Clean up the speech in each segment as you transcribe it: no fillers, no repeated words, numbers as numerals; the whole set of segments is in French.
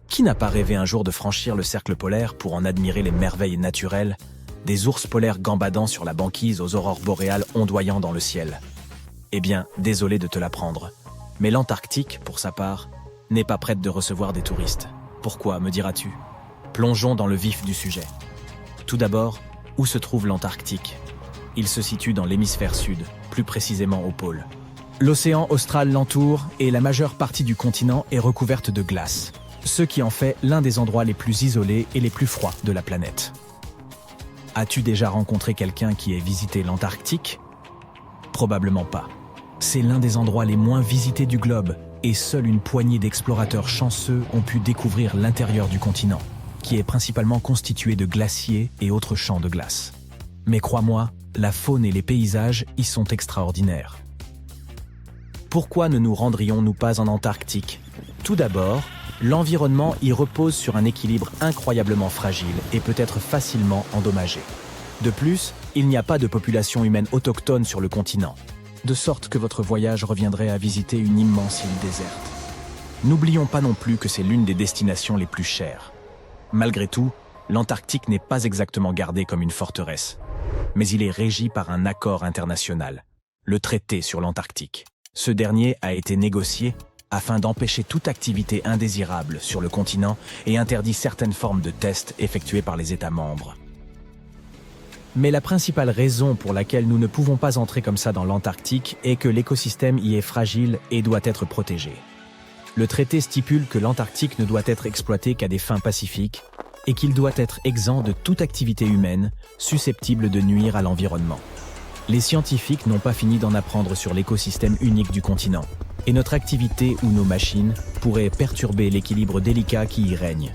Qui n'a pas rêvé un jour de franchir le cercle polaire pour en admirer les merveilles naturelles, des ours polaires gambadant sur la banquise aux aurores boréales ondoyant dans le ciel? Eh bien, désolé de te l'apprendre, mais l'Antarctique, pour sa part, n'est pas prête de recevoir des touristes. Pourquoi, me diras-tu? Plongeons dans le vif du sujet. Tout d'abord, où se trouve l'Antarctique? Il se situe dans l'hémisphère sud, plus précisément au pôle. L'océan austral l'entoure et la majeure partie du continent est recouverte de glace, ce qui en fait l'un des endroits les plus isolés et les plus froids de la planète. As-tu déjà rencontré quelqu'un qui ait visité l'Antarctique? Probablement pas. C'est l'un des endroits les moins visités du globe et seule une poignée d'explorateurs chanceux ont pu découvrir l'intérieur du continent, qui est principalement constitué de glaciers et autres champs de glace. Mais crois-moi, la faune et les paysages y sont extraordinaires. Pourquoi ne nous rendrions-nous pas en Antarctique? Tout d'abord, l'environnement y repose sur un équilibre incroyablement fragile et peut être facilement endommagé. De plus, il n'y a pas de population humaine autochtone sur le continent, de sorte que votre voyage reviendrait à visiter une immense île déserte. N'oublions pas non plus que c'est l'une des destinations les plus chères. Malgré tout, l'Antarctique n'est pas exactement gardé comme une forteresse, mais il est régi par un accord international, le traité sur l'Antarctique. Ce dernier a été négocié afin d'empêcher toute activité indésirable sur le continent et interdit certaines formes de tests effectués par les États membres. Mais la principale raison pour laquelle nous ne pouvons pas entrer comme ça dans l'Antarctique est que l'écosystème y est fragile et doit être protégé. Le traité stipule que l'Antarctique ne doit être exploité qu'à des fins pacifiques et qu'il doit être exempt de toute activité humaine susceptible de nuire à l'environnement. Les scientifiques n'ont pas fini d'en apprendre sur l'écosystème unique du continent, et notre activité ou nos machines pourraient perturber l'équilibre délicat qui y règne.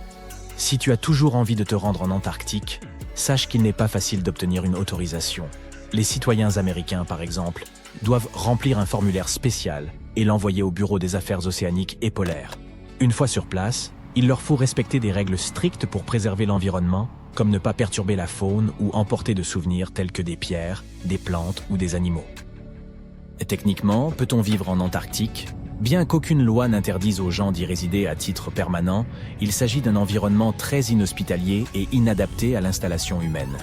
Si tu as toujours envie de te rendre en Antarctique, sache qu'il n'est pas facile d'obtenir une autorisation. Les citoyens américains, par exemple, doivent remplir un formulaire spécial et l'envoyer au Bureau des affaires océaniques et polaires. Une fois sur place, il leur faut respecter des règles strictes pour préserver l'environnement, comme ne pas perturber la faune ou emporter de souvenirs tels que des pierres, des plantes ou des animaux. Et techniquement, peut-on vivre en Antarctique? Bien qu'aucune loi n'interdise aux gens d'y résider à titre permanent, il s'agit d'un environnement très inhospitalier et inadapté à l'installation humaine.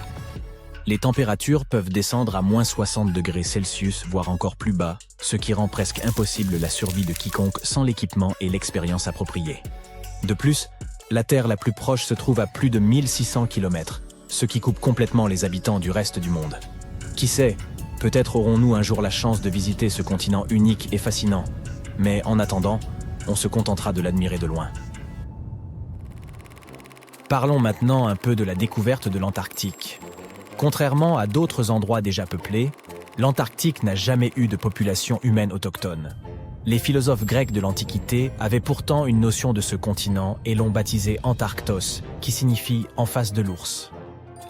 Les températures peuvent descendre à moins 60 degrés Celsius, voire encore plus bas, ce qui rend presque impossible la survie de quiconque sans l'équipement et l'expérience appropriée. De plus, la Terre la plus proche se trouve à plus de 1600 km, ce qui coupe complètement les habitants du reste du monde. Qui sait, peut-être aurons-nous un jour la chance de visiter ce continent unique et fascinant, mais en attendant, on se contentera de l'admirer de loin. Parlons maintenant un peu de la découverte de l'Antarctique. Contrairement à d'autres endroits déjà peuplés, l'Antarctique n'a jamais eu de population humaine autochtone. Les philosophes grecs de l'Antiquité avaient pourtant une notion de ce continent et l'ont baptisé Antarctos, qui signifie « en face de l'ours ».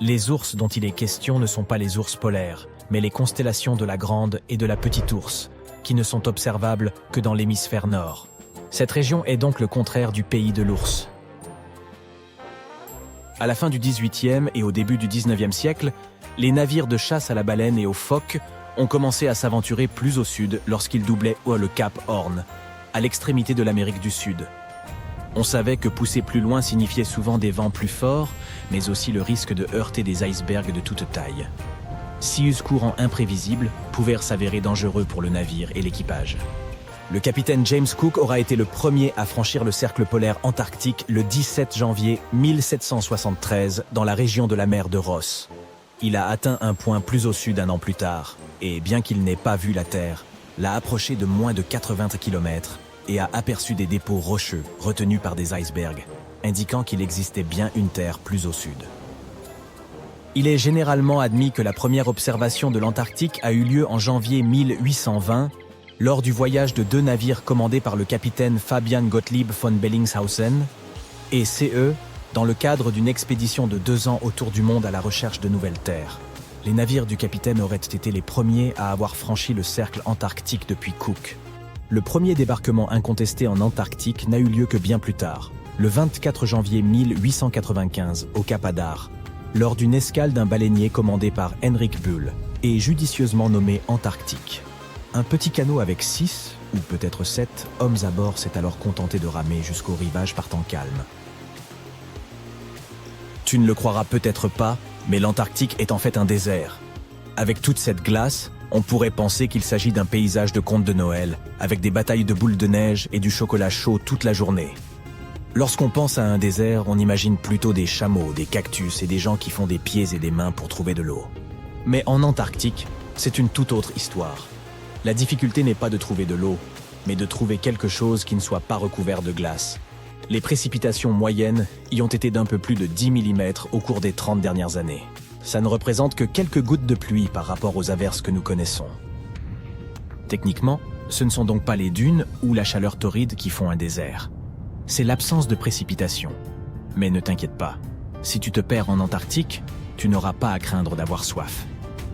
Les ours dont il est question ne sont pas les ours polaires, mais les constellations de la Grande et de la Petite Ourse, qui ne sont observables que dans l'hémisphère nord. Cette région est donc le contraire du pays de l'ours. À la fin du XVIIIe et au début du XIXe siècle, les navires de chasse à la baleine et aux phoques ont commencé à s'aventurer plus au sud lorsqu'ils doublaient le cap Horn, à l'extrémité de l'Amérique du Sud. On savait que pousser plus loin signifiait souvent des vents plus forts, mais aussi le risque de heurter des icebergs de toute taille. Sius courants imprévisibles pouvaient s'avérer dangereux pour le navire et l'équipage. Le capitaine James Cook aura été le premier à franchir le cercle polaire antarctique le 17 janvier 1773 dans la région de la mer de Ross. Il a atteint un point plus au sud un an plus tard, et bien qu'il n'ait pas vu la Terre, l'a approché de moins de 80 km et a aperçu des dépôts rocheux retenus par des icebergs, indiquant qu'il existait bien une Terre plus au sud. Il est généralement admis que la première observation de l'Antarctique a eu lieu en janvier 1820, lors du voyage de 2 navires commandés par le capitaine Fabian Gottlieb von Bellingshausen et CE, dans le cadre d'une expédition de 2 ans autour du monde à la recherche de nouvelles terres. Les navires du capitaine auraient été les premiers à avoir franchi le cercle antarctique depuis Cook. Le premier débarquement incontesté en Antarctique n'a eu lieu que bien plus tard, le 24 janvier 1895, au Cap Adar, lors d'une escale d'un baleinier commandé par Henrik Bull et judicieusement nommé Antarctique. Un petit canot avec 6, ou peut-être 7, hommes à bord s'est alors contenté de ramer jusqu'au rivage par temps calme. Tu ne le croiras peut-être pas, mais l'Antarctique est en fait un désert. Avec toute cette glace, on pourrait penser qu'il s'agit d'un paysage de conte de Noël, avec des batailles de boules de neige et du chocolat chaud toute la journée. Lorsqu'on pense à un désert, on imagine plutôt des chameaux, des cactus et des gens qui font des pieds et des mains pour trouver de l'eau. Mais en Antarctique, c'est une toute autre histoire. La difficulté n'est pas de trouver de l'eau, mais de trouver quelque chose qui ne soit pas recouvert de glace. Les précipitations moyennes y ont été d'un peu plus de 10 mm au cours des 30 dernières années. Ça ne représente que quelques gouttes de pluie par rapport aux averses que nous connaissons. Techniquement, ce ne sont donc pas les dunes ou la chaleur torride qui font un désert. C'est l'absence de précipitation. Mais ne t'inquiète pas, si tu te perds en Antarctique, tu n'auras pas à craindre d'avoir soif.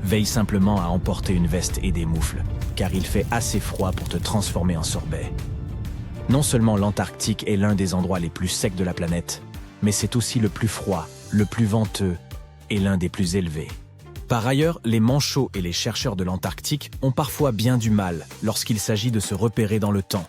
Veille simplement à emporter une veste et des moufles, car il fait assez froid pour te transformer en sorbet. Non seulement l'Antarctique est l'un des endroits les plus secs de la planète, mais c'est aussi le plus froid, le plus venteux et l'un des plus élevés. Par ailleurs, les manchots et les chercheurs de l'Antarctique ont parfois bien du mal lorsqu'il s'agit de se repérer dans le temps.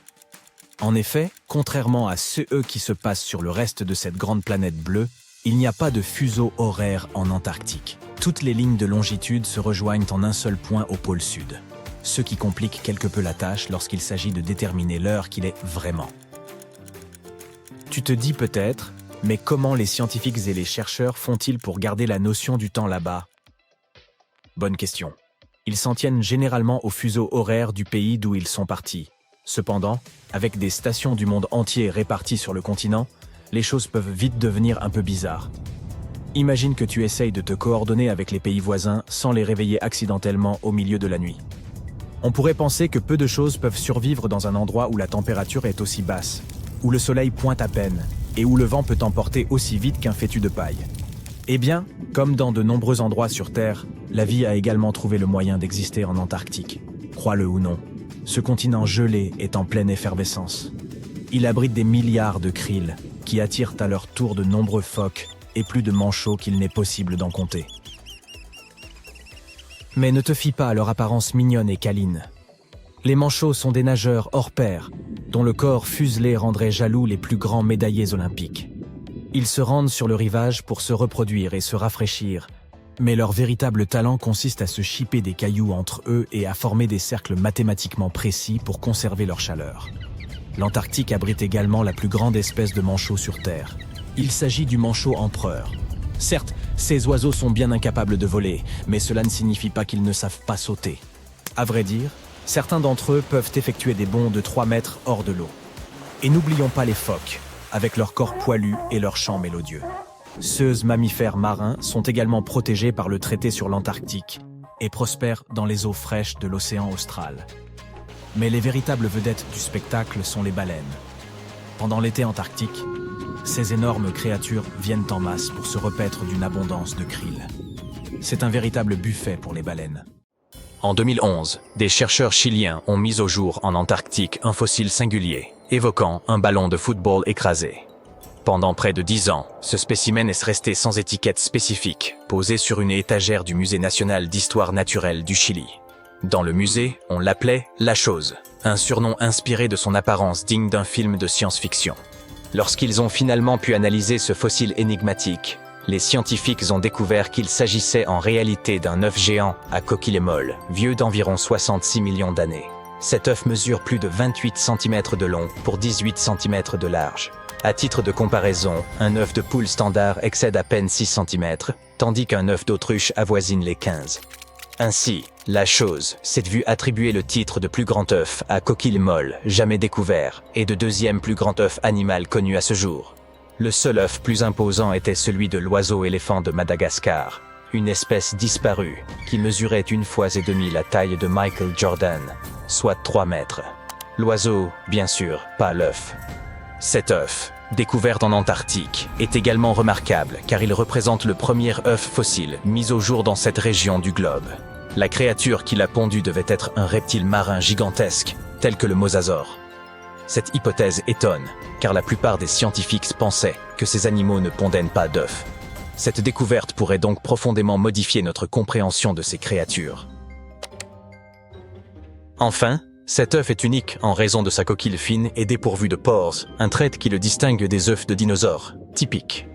En effet, contrairement à ceux qui se passent sur le reste de cette grande planète bleue, il n'y a pas de fuseau horaire en Antarctique. Toutes les lignes de longitude se rejoignent en un seul point au pôle sud, ce qui complique quelque peu la tâche lorsqu'il s'agit de déterminer l'heure qu'il est vraiment. Tu te dis peut-être, mais comment les scientifiques et les chercheurs font-ils pour garder la notion du temps là-bas? Bonne question. Ils s'en tiennent généralement au fuseau horaire du pays d'où ils sont partis. Cependant, avec des stations du monde entier réparties sur le continent, les choses peuvent vite devenir un peu bizarres. Imagine que tu essayes de te coordonner avec les pays voisins sans les réveiller accidentellement au milieu de la nuit. On pourrait penser que peu de choses peuvent survivre dans un endroit où la température est aussi basse, où le soleil pointe à peine, et où le vent peut t'emporter aussi vite qu'un fétu de paille. Eh bien, comme dans de nombreux endroits sur Terre, la vie a également trouvé le moyen d'exister en Antarctique. Crois-le ou non, ce continent gelé est en pleine effervescence. Il abrite des milliards de krill, qui attirent à leur tour de nombreux phoques et plus de manchots qu'il n'est possible d'en compter. Mais ne te fie pas à leur apparence mignonne et câline. Les manchots sont des nageurs hors pair, dont le corps fuselé rendrait jaloux les plus grands médaillés olympiques. Ils se rendent sur le rivage pour se reproduire et se rafraîchir, mais leur véritable talent consiste à se chipper des cailloux entre eux et à former des cercles mathématiquement précis pour conserver leur chaleur. L'Antarctique abrite également la plus grande espèce de manchot sur Terre. Il s'agit du manchot empereur. Certes, ces oiseaux sont bien incapables de voler, mais cela ne signifie pas qu'ils ne savent pas sauter. À vrai dire, certains d'entre eux peuvent effectuer des bonds de 3 mètres hors de l'eau. Et n'oublions pas les phoques, avec leur corps poilu et leur chant mélodieux. Ces mammifères marins sont également protégés par le traité sur l'Antarctique et prospèrent dans les eaux fraîches de l'océan austral. Mais les véritables vedettes du spectacle sont les baleines. Pendant l'été antarctique, ces énormes créatures viennent en masse pour se repaître d'une abondance de krill. C'est un véritable buffet pour les baleines. En 2011, des chercheurs chiliens ont mis au jour en Antarctique un fossile singulier, évoquant un ballon de football écrasé. Pendant près de 10 ans, ce spécimen est resté sans étiquette spécifique, posé sur une étagère du Musée national d'histoire naturelle du Chili. Dans le musée, on l'appelait « La Chose », un surnom inspiré de son apparence digne d'un film de science-fiction. Lorsqu'ils ont finalement pu analyser ce fossile énigmatique, les scientifiques ont découvert qu'il s'agissait en réalité d'un œuf géant à coquille molle, vieux d'environ 66 millions d'années. Cet œuf mesure plus de 28 cm de long pour 18 cm de large. À titre de comparaison, un œuf de poule standard excède à peine 6 cm, tandis qu'un œuf d'autruche avoisine les 15. Ainsi, La Chose s'est vue attribuer le titre de plus grand œuf à coquille molle jamais découvert et de deuxième plus grand œuf animal connu à ce jour. Le seul œuf plus imposant était celui de l'oiseau-éléphant de Madagascar, une espèce disparue qui mesurait 1,5 fois la taille de Michael Jordan, soit 3 mètres. L'oiseau, bien sûr, pas l'œuf. Cet œuf, découvert en Antarctique, est également remarquable car il représente le premier œuf fossile mis au jour dans cette région du globe. La créature qui l'a pondu devait être un reptile marin gigantesque, tel que le mosasaure. Cette hypothèse étonne, car la plupart des scientifiques pensaient que ces animaux ne pondaient pas d'œufs. Cette découverte pourrait donc profondément modifier notre compréhension de ces créatures. Enfin, cet œuf est unique en raison de sa coquille fine et dépourvue de pores, un trait qui le distingue des œufs de dinosaures, typiques.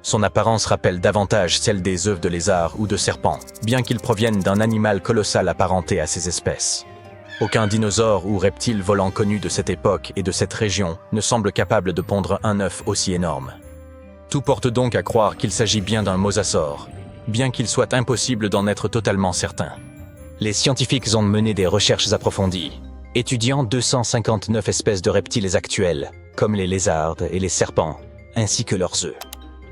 Son apparence rappelle davantage celle des œufs de lézard ou de serpent, bien qu'ils proviennent d'un animal colossal apparenté à ces espèces. Aucun dinosaure ou reptile volant connu de cette époque et de cette région ne semble capable de pondre un œuf aussi énorme. Tout porte donc à croire qu'il s'agit bien d'un mosasaure, bien qu'il soit impossible d'en être totalement certain. Les scientifiques ont mené des recherches approfondies, étudiant 259 espèces de reptiles actuels, comme les lézards et les serpents, ainsi que leurs œufs.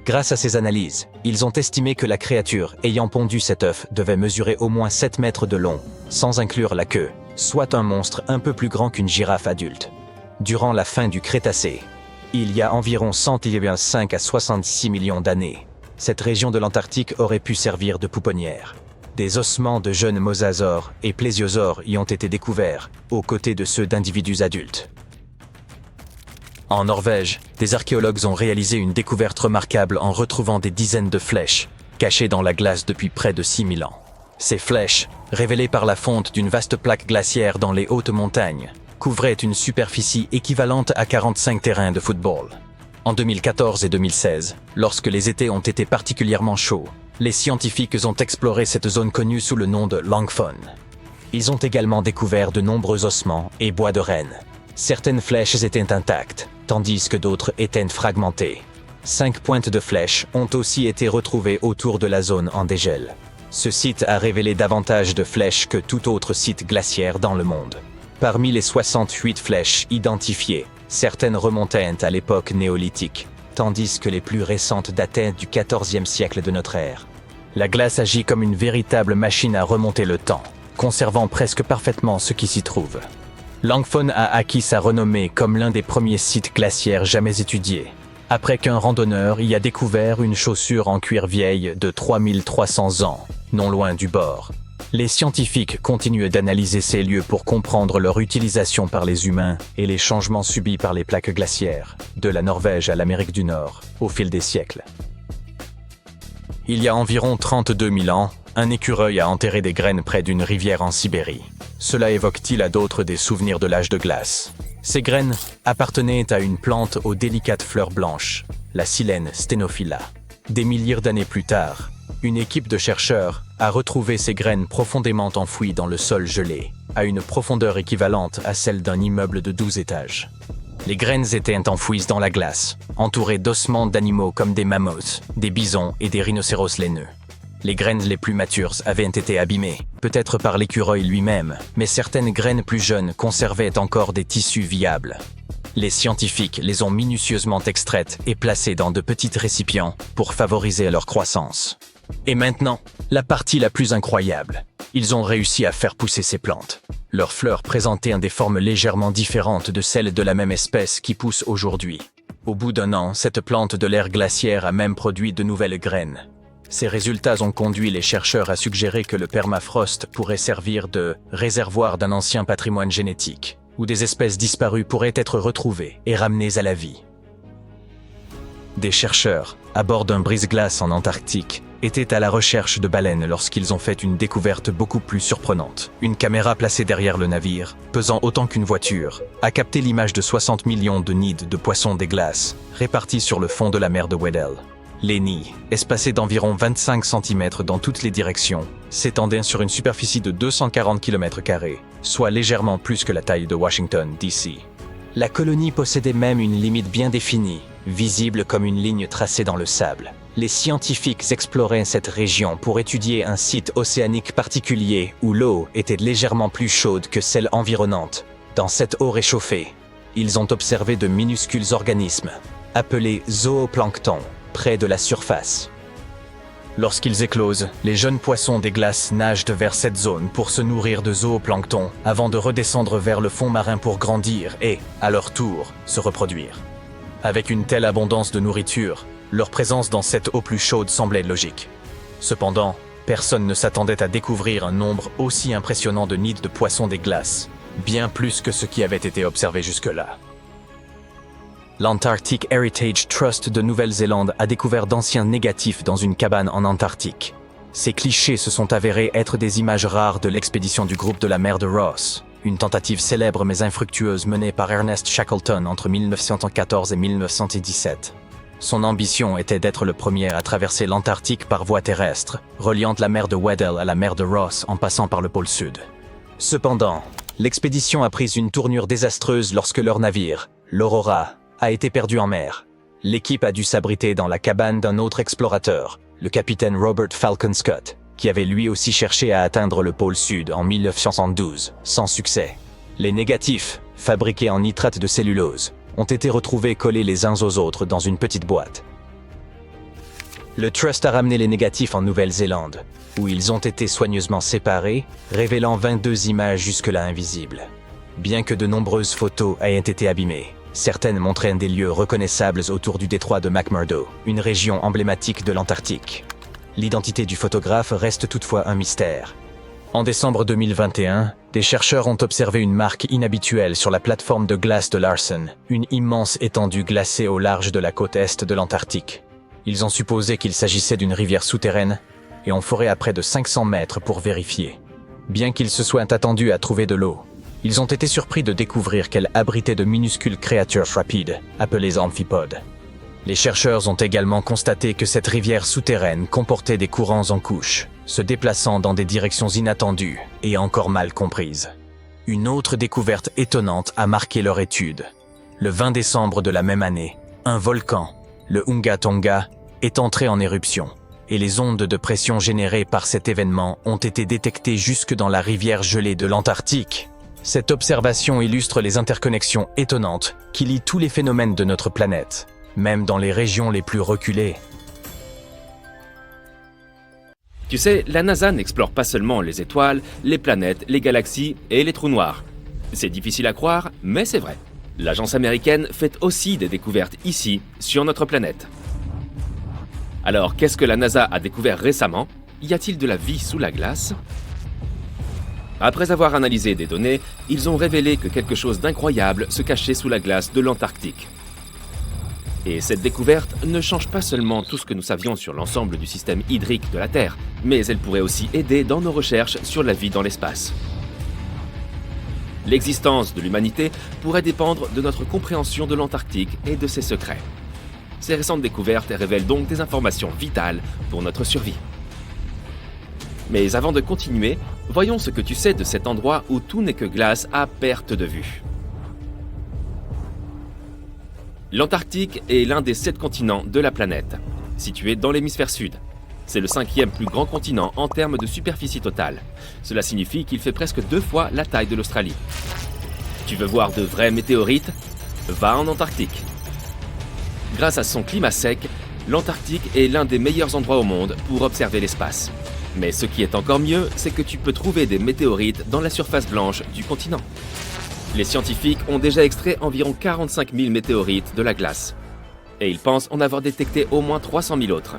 Grâce à ces analyses, ils ont estimé que la créature ayant pondu cet œuf devait mesurer au moins 7 mètres de long, sans inclure la queue, soit un monstre un peu plus grand qu'une girafe adulte. Durant la fin du Crétacé, il y a environ 105 à 66 millions d'années, cette région de l'Antarctique aurait pu servir de pouponnière. Des ossements de jeunes mosasaures et plésiosaures y ont été découverts, aux côtés de ceux d'individus adultes. En Norvège, des archéologues ont réalisé une découverte remarquable en retrouvant des dizaines de flèches, cachées dans la glace depuis près de 6000 ans. Ces flèches, révélées par la fonte d'une vaste plaque glaciaire dans les hautes montagnes, couvraient une superficie équivalente à 45 terrains de football. En 2014 et 2016, lorsque les étés ont été particulièrement chauds, les scientifiques ont exploré cette zone connue sous le nom de Langfon. Ils ont également découvert de nombreux ossements et bois de renne. Certaines flèches étaient intactes, tandis que d'autres étaient fragmentées. 5 pointes de flèches ont aussi été retrouvées autour de la zone en dégel. Ce site a révélé davantage de flèches que tout autre site glaciaire dans le monde. Parmi les 68 flèches identifiées, certaines remontaient à l'époque néolithique, tandis que les plus récentes dataient du XIVe siècle de notre ère. La glace agit comme une véritable machine à remonter le temps, conservant presque parfaitement ce qui s'y trouve. Langfon a acquis sa renommée comme l'un des premiers sites glaciaires jamais étudiés, après qu'un randonneur y a découvert une chaussure en cuir vieille de 3300 ans, non loin du bord. Les scientifiques continuent d'analyser ces lieux pour comprendre leur utilisation par les humains et les changements subis par les plaques glaciaires, de la Norvège à l'Amérique du Nord, au fil des siècles. Il y a environ 32 000 ans, un écureuil a enterré des graines près d'une rivière en Sibérie. Cela évoque-t-il à d'autres des souvenirs de l'âge de glace? Ces graines appartenaient à une plante aux délicates fleurs blanches, la Silène Stenophylla. Des milliers d'années plus tard, une équipe de chercheurs a retrouvé ces graines profondément enfouies dans le sol gelé, à une profondeur équivalente à celle d'un immeuble de 12 étages. Les graines étaient enfouies dans la glace, entourées d'ossements d'animaux comme des mammouths, des bisons et des rhinocéros laineux. Les graines les plus matures avaient été abîmées, peut-être par l'écureuil lui-même, mais certaines graines plus jeunes conservaient encore des tissus viables. Les scientifiques les ont minutieusement extraites et placées dans de petits récipients pour favoriser leur croissance. Et maintenant, la partie la plus incroyable. Ils ont réussi à faire pousser ces plantes. Leurs fleurs présentaient des formes légèrement différentes de celles de la même espèce qui poussent aujourd'hui. Au bout d'un an, cette plante de l'ère glaciaire a même produit de nouvelles graines. Ces résultats ont conduit les chercheurs à suggérer que le permafrost pourrait servir de réservoir d'un ancien patrimoine génétique, où des espèces disparues pourraient être retrouvées et ramenées à la vie. Des chercheurs, à bord d'un brise-glace en Antarctique, étaient à la recherche de baleines lorsqu'ils ont fait une découverte beaucoup plus surprenante. Une caméra placée derrière le navire, pesant autant qu'une voiture, a capté l'image de 60 millions de nids de poissons des glaces, répartis sur le fond de la mer de Weddell. Les nids, espacés d'environ 25 cm dans toutes les directions, s'étendaient sur une superficie de 240 km², soit légèrement plus que la taille de Washington, D.C. La colonie possédait même une limite bien définie, visible comme une ligne tracée dans le sable. Les scientifiques exploraient cette région pour étudier un site océanique particulier où l'eau était légèrement plus chaude que celle environnante. Dans cette eau réchauffée, ils ont observé de minuscules organismes, appelés zooplanctons, près de la surface. Lorsqu'ils éclosent, les jeunes poissons des glaces nagent vers cette zone pour se nourrir de zooplancton avant de redescendre vers le fond marin pour grandir et, à leur tour, se reproduire. Avec une telle abondance de nourriture, leur présence dans cette eau plus chaude semblait logique. Cependant, personne ne s'attendait à découvrir un nombre aussi impressionnant de nids de poissons des glaces, bien plus que ce qui avait été observé jusque-là. L'Antarctic Heritage Trust de Nouvelle-Zélande a découvert d'anciens négatifs dans une cabane en Antarctique. Ces clichés se sont avérés être des images rares de l'expédition du groupe de la mer de Ross, une tentative célèbre mais infructueuse menée par Ernest Shackleton entre 1914 et 1917. Son ambition était d'être le premier à traverser l'Antarctique par voie terrestre, reliant la mer de Weddell à la mer de Ross en passant par le pôle Sud. Cependant, l'expédition a pris une tournure désastreuse lorsque leur navire, l'Aurora, a été perdu en mer. L'équipe a dû s'abriter dans la cabane d'un autre explorateur, le capitaine Robert Falcon Scott, qui avait lui aussi cherché à atteindre le pôle Sud en 1972, sans succès. Les négatifs, fabriqués en nitrate de cellulose, ont été retrouvés collés les uns aux autres dans une petite boîte. Le Trust a ramené les négatifs en Nouvelle-Zélande, où ils ont été soigneusement séparés, révélant 22 images jusque-là invisibles. Bien que de nombreuses photos aient été abîmées, certaines montraient des lieux reconnaissables autour du détroit de McMurdo, une région emblématique de l'Antarctique. L'identité du photographe reste toutefois un mystère. En décembre 2021, des chercheurs ont observé une marque inhabituelle sur la plateforme de glace de Larsen, une immense étendue glacée au large de la côte est de l'Antarctique. Ils ont supposé qu'il s'agissait d'une rivière souterraine et ont foré à près de 500 mètres pour vérifier. Bien qu'ils se soient attendus à trouver de l'eau, ils ont été surpris de découvrir qu'elle abritait de minuscules créatures rapides, appelées amphipodes. Les chercheurs ont également constaté que cette rivière souterraine comportait des courants en couches, se déplaçant dans des directions inattendues et encore mal comprises. Une autre découverte étonnante a marqué leur étude. Le 20 décembre de la même année, un volcan, le Hunga Tonga, est entré en éruption, et les ondes de pression générées par cet événement ont été détectées jusque dans la rivière gelée de l'Antarctique. Cette observation illustre les interconnexions étonnantes qui lient tous les phénomènes de notre planète, même dans les régions les plus reculées. Tu sais, la NASA n'explore pas seulement les étoiles, les planètes, les galaxies et les trous noirs. C'est difficile à croire, mais c'est vrai. L'agence américaine fait aussi des découvertes ici, sur notre planète. Alors, qu'est-ce que la NASA a découvert récemment? Y a-t-il de la vie sous la glace? Après avoir analysé des données, ils ont révélé que quelque chose d'incroyable se cachait sous la glace de l'Antarctique. Et cette découverte ne change pas seulement tout ce que nous savions sur l'ensemble du système hydrique de la Terre, mais elle pourrait aussi aider dans nos recherches sur la vie dans l'espace. L'existence de l'humanité pourrait dépendre de notre compréhension de l'Antarctique et de ses secrets. Ces récentes découvertes révèlent donc des informations vitales pour notre survie. Mais avant de continuer, voyons ce que tu sais de cet endroit où tout n'est que glace à perte de vue. L'Antarctique est l'un des 7 continents de la planète, situé dans l'hémisphère sud. C'est le 5e plus grand continent en termes de superficie totale. Cela signifie qu'il fait presque 2 fois la taille de l'Australie. Tu veux voir de vrais météorites? Va en Antarctique. Grâce à son climat sec, l'Antarctique est l'un des meilleurs endroits au monde pour observer l'espace. Mais ce qui est encore mieux, c'est que tu peux trouver des météorites dans la surface blanche du continent. Les scientifiques ont déjà extrait environ 45 000 météorites de la glace. Et ils pensent en avoir détecté au moins 300 000 autres.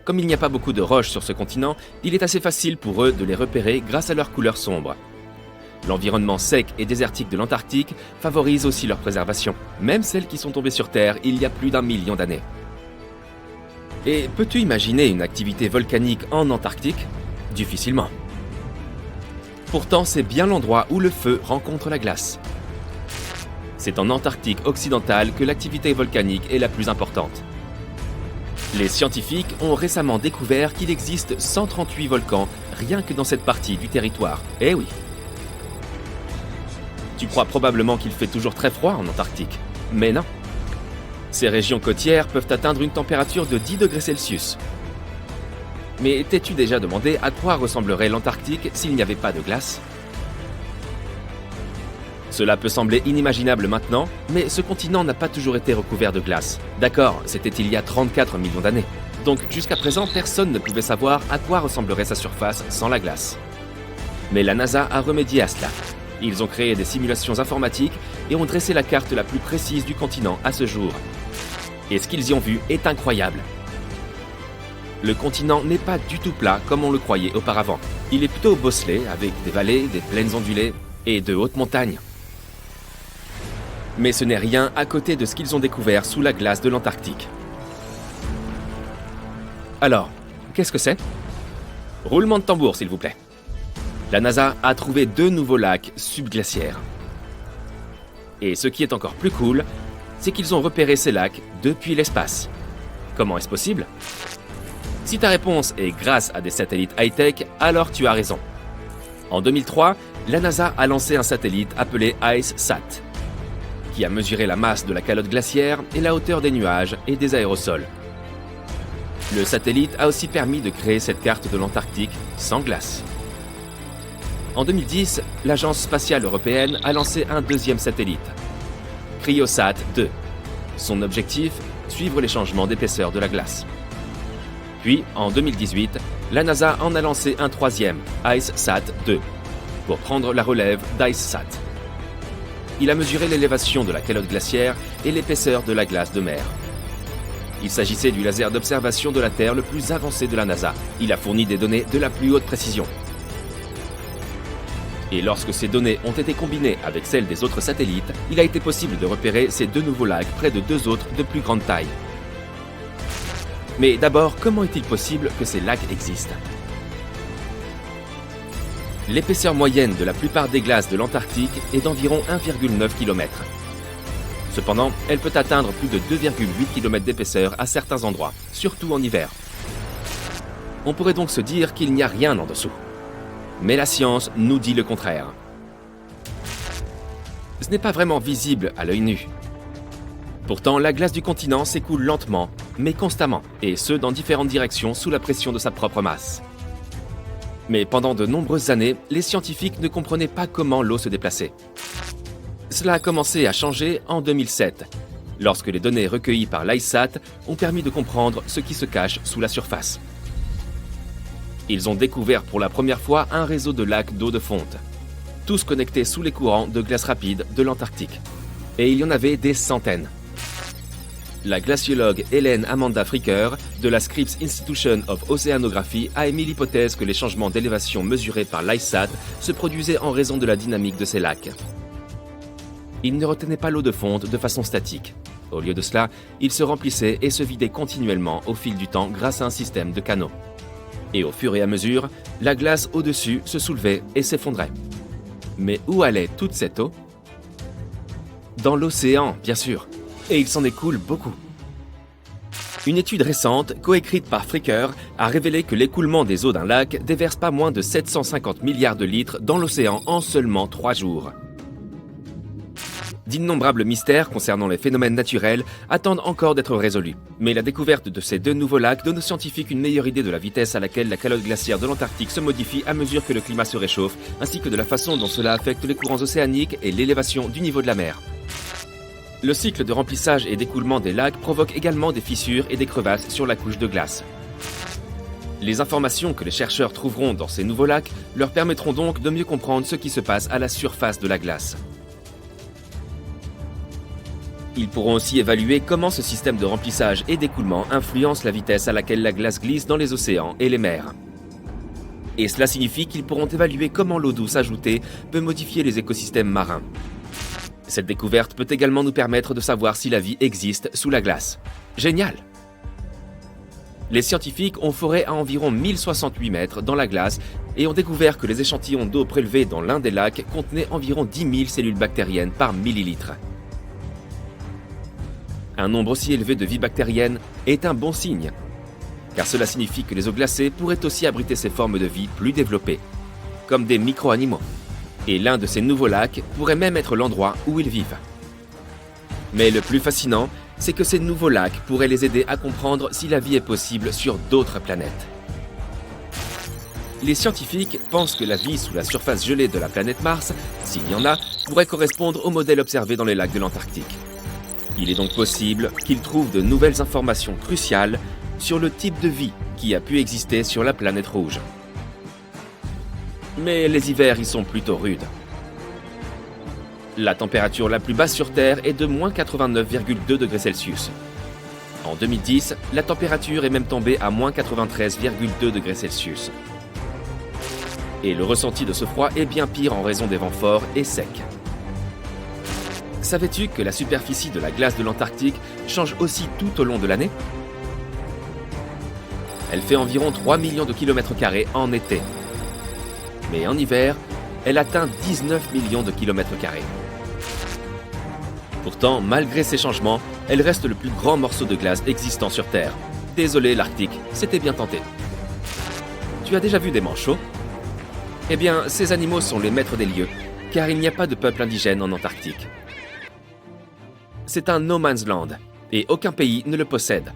Comme il n'y a pas beaucoup de roches sur ce continent, il est assez facile pour eux de les repérer grâce à leur couleur sombre. L'environnement sec et désertique de l'Antarctique favorise aussi leur préservation, même celles qui sont tombées sur Terre il y a plus d'1 million d'années. Et peux-tu imaginer une activité volcanique en Antarctique? Difficilement. Pourtant, c'est bien l'endroit où le feu rencontre la glace. C'est en Antarctique occidentale que l'activité volcanique est la plus importante. Les scientifiques ont récemment découvert qu'il existe 138 volcans rien que dans cette partie du territoire. Eh oui! Tu crois probablement qu'il fait toujours très froid en Antarctique, mais non. Ces régions côtières peuvent atteindre une température de 10 degrés Celsius. Mais t'es-tu déjà demandé à quoi ressemblerait l'Antarctique s'il n'y avait pas de glace? Cela peut sembler inimaginable maintenant, mais ce continent n'a pas toujours été recouvert de glace. D'accord, c'était il y a 34 millions d'années. Donc jusqu'à présent, personne ne pouvait savoir à quoi ressemblerait sa surface sans la glace. Mais la NASA a remédié à cela. Ils ont créé des simulations informatiques et ont dressé la carte la plus précise du continent à ce jour. Et ce qu'ils y ont vu est incroyable. Le continent n'est pas du tout plat comme on le croyait auparavant. Il est plutôt bosselé avec des vallées, des plaines ondulées et de hautes montagnes. Mais ce n'est rien à côté de ce qu'ils ont découvert sous la glace de l'Antarctique. Alors, qu'est-ce que c'est? Roulement de tambour, s'il vous plaît. La NASA a trouvé 2 nouveaux lacs subglaciaires. Et ce qui est encore plus cool, c'est qu'ils ont repéré ces lacs depuis l'espace. Comment est-ce possible? Si ta réponse est grâce à des satellites high-tech, alors tu as raison. En 2003, la NASA a lancé un satellite appelé IceSat, qui a mesuré la masse de la calotte glaciaire et la hauteur des nuages et des aérosols. Le satellite a aussi permis de créer cette carte de l'Antarctique sans glace. En 2010, l'Agence spatiale européenne a lancé un deuxième satellite, Cryosat 2. Son objectif, suivre les changements d'épaisseur de la glace. Puis, en 2018, la NASA en a lancé un troisième, IceSat 2, pour prendre la relève d'IceSat. Il a mesuré l'élévation de la calotte glaciaire et l'épaisseur de la glace de mer. Il s'agissait du laser d'observation de la Terre le plus avancé de la NASA. Il a fourni des données de la plus haute précision. Et lorsque ces données ont été combinées avec celles des autres satellites, il a été possible de repérer ces deux nouveaux lacs près de deux autres de plus grande taille. Mais d'abord, comment est-il possible que ces lacs existent? L'épaisseur moyenne de la plupart des glaces de l'Antarctique est d'environ 1,9 km. Cependant, elle peut atteindre plus de 2,8 km d'épaisseur à certains endroits, surtout en hiver. On pourrait donc se dire qu'il n'y a rien en dessous. Mais la science nous dit le contraire. Ce n'est pas vraiment visible à l'œil nu. Pourtant, la glace du continent s'écoule lentement, mais constamment, et ce dans différentes directions sous la pression de sa propre masse. Mais pendant de nombreuses années, les scientifiques ne comprenaient pas comment l'eau se déplaçait. Cela a commencé à changer en 2007, lorsque les données recueillies par l'IceSat ont permis de comprendre ce qui se cache sous la surface. Ils ont découvert pour la première fois un réseau de lacs d'eau de fonte, tous connectés sous les courants de glace rapide de l'Antarctique. Et il y en avait des centaines. La glaciologue Hélène Amanda Fricker de la Scripps Institution of Oceanography a émis l'hypothèse que les changements d'élévation mesurés par l'IceSat se produisaient en raison de la dynamique de ces lacs. Ils ne retenaient pas l'eau de fonte de façon statique. Au lieu de cela, ils se remplissaient et se vidaient continuellement au fil du temps grâce à un système de canaux. Et au fur et à mesure, la glace au-dessus se soulevait et s'effondrait. Mais où allait toute cette eau? Dans l'océan, bien sûr. Et il s'en écoule beaucoup. Une étude récente, coécrite par Fricker, a révélé que l'écoulement des eaux d'un lac déverse pas moins de 750 milliards de litres dans l'océan en seulement 3 jours. D'innombrables mystères concernant les phénomènes naturels attendent encore d'être résolus. Mais la découverte de ces deux nouveaux lacs donne aux scientifiques une meilleure idée de la vitesse à laquelle la calotte glaciaire de l'Antarctique se modifie à mesure que le climat se réchauffe, ainsi que de la façon dont cela affecte les courants océaniques et l'élévation du niveau de la mer. Le cycle de remplissage et d'écoulement des lacs provoque également des fissures et des crevasses sur la couche de glace. Les informations que les chercheurs trouveront dans ces nouveaux lacs leur permettront donc de mieux comprendre ce qui se passe à la surface de la glace. Ils pourront aussi évaluer comment ce système de remplissage et d'écoulement influence la vitesse à laquelle la glace glisse dans les océans et les mers. Et cela signifie qu'ils pourront évaluer comment l'eau douce ajoutée peut modifier les écosystèmes marins. Cette découverte peut également nous permettre de savoir si la vie existe sous la glace. Génial! Les scientifiques ont foré à environ 1068 mètres dans la glace et ont découvert que les échantillons d'eau prélevés dans l'un des lacs contenaient environ 10 000 cellules bactériennes par millilitre. Un nombre aussi élevé de vie bactérienne est un bon signe, car cela signifie que les eaux glacées pourraient aussi abriter ces formes de vie plus développées, comme des micro-animaux. Et l'un de ces nouveaux lacs pourrait même être l'endroit où ils vivent. Mais le plus fascinant, c'est que ces nouveaux lacs pourraient les aider à comprendre si la vie est possible sur d'autres planètes. Les scientifiques pensent que la vie sous la surface gelée de la planète Mars, s'il y en a, pourrait correspondre au modèle observé dans les lacs de l'Antarctique. Il est donc possible qu'ils trouvent de nouvelles informations cruciales sur le type de vie qui a pu exister sur la planète rouge. Mais les hivers y sont plutôt rudes. La température la plus basse sur Terre est de moins 89,2 degrés Celsius. En 2010, la température est même tombée à moins 93,2 degrés Celsius. Et le ressenti de ce froid est bien pire en raison des vents forts et secs. Savais-tu que la superficie de la glace de l'Antarctique change aussi tout au long de l'année? Elle fait environ 3 millions de kilomètres carrés en été. Mais en hiver, elle atteint 19 millions de kilomètres carrés. Pourtant, malgré ces changements, elle reste le plus grand morceau de glace existant sur Terre. Désolé l'Arctique, c'était bien tenté. Tu as déjà vu des manchots? Eh bien, ces animaux sont les maîtres des lieux, car il n'y a pas de peuple indigène en Antarctique. C'est un no man's land, et aucun pays ne le possède.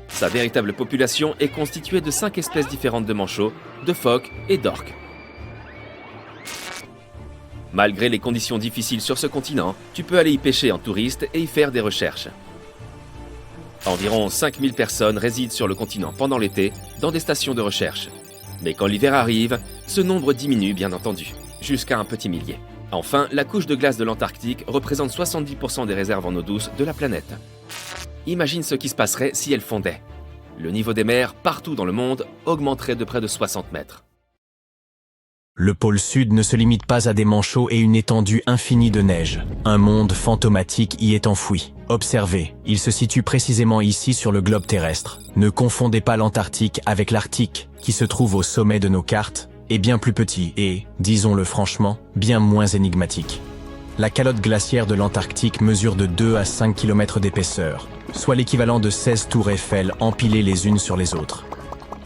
Sa véritable population est constituée de 5 espèces différentes de manchots, de phoques et d'orques. Malgré les conditions difficiles sur ce continent, tu peux aller y pêcher en touriste et y faire des recherches. Environ 5000 personnes résident sur le continent pendant l'été dans des stations de recherche. Mais quand l'hiver arrive, ce nombre diminue bien entendu, jusqu'à un petit millier. Enfin, la couche de glace de l'Antarctique représente 70% des réserves en eau douce de la planète. Imagine ce qui se passerait si elle fondait. Le niveau des mers, partout dans le monde, augmenterait de près de 60 mètres. Le pôle sud ne se limite pas à des manchots et une étendue infinie de neige. Un monde fantomatique y est enfoui. Observez, il se situe précisément ici sur le globe terrestre. Ne confondez pas l'Antarctique avec l'Arctique, qui se trouve au sommet de nos cartes, est bien plus petit et, disons-le franchement, bien moins énigmatique. La calotte glaciaire de l'Antarctique mesure de 2 à 5 km d'épaisseur, soit l'équivalent de 16 tours Eiffel empilées les unes sur les autres.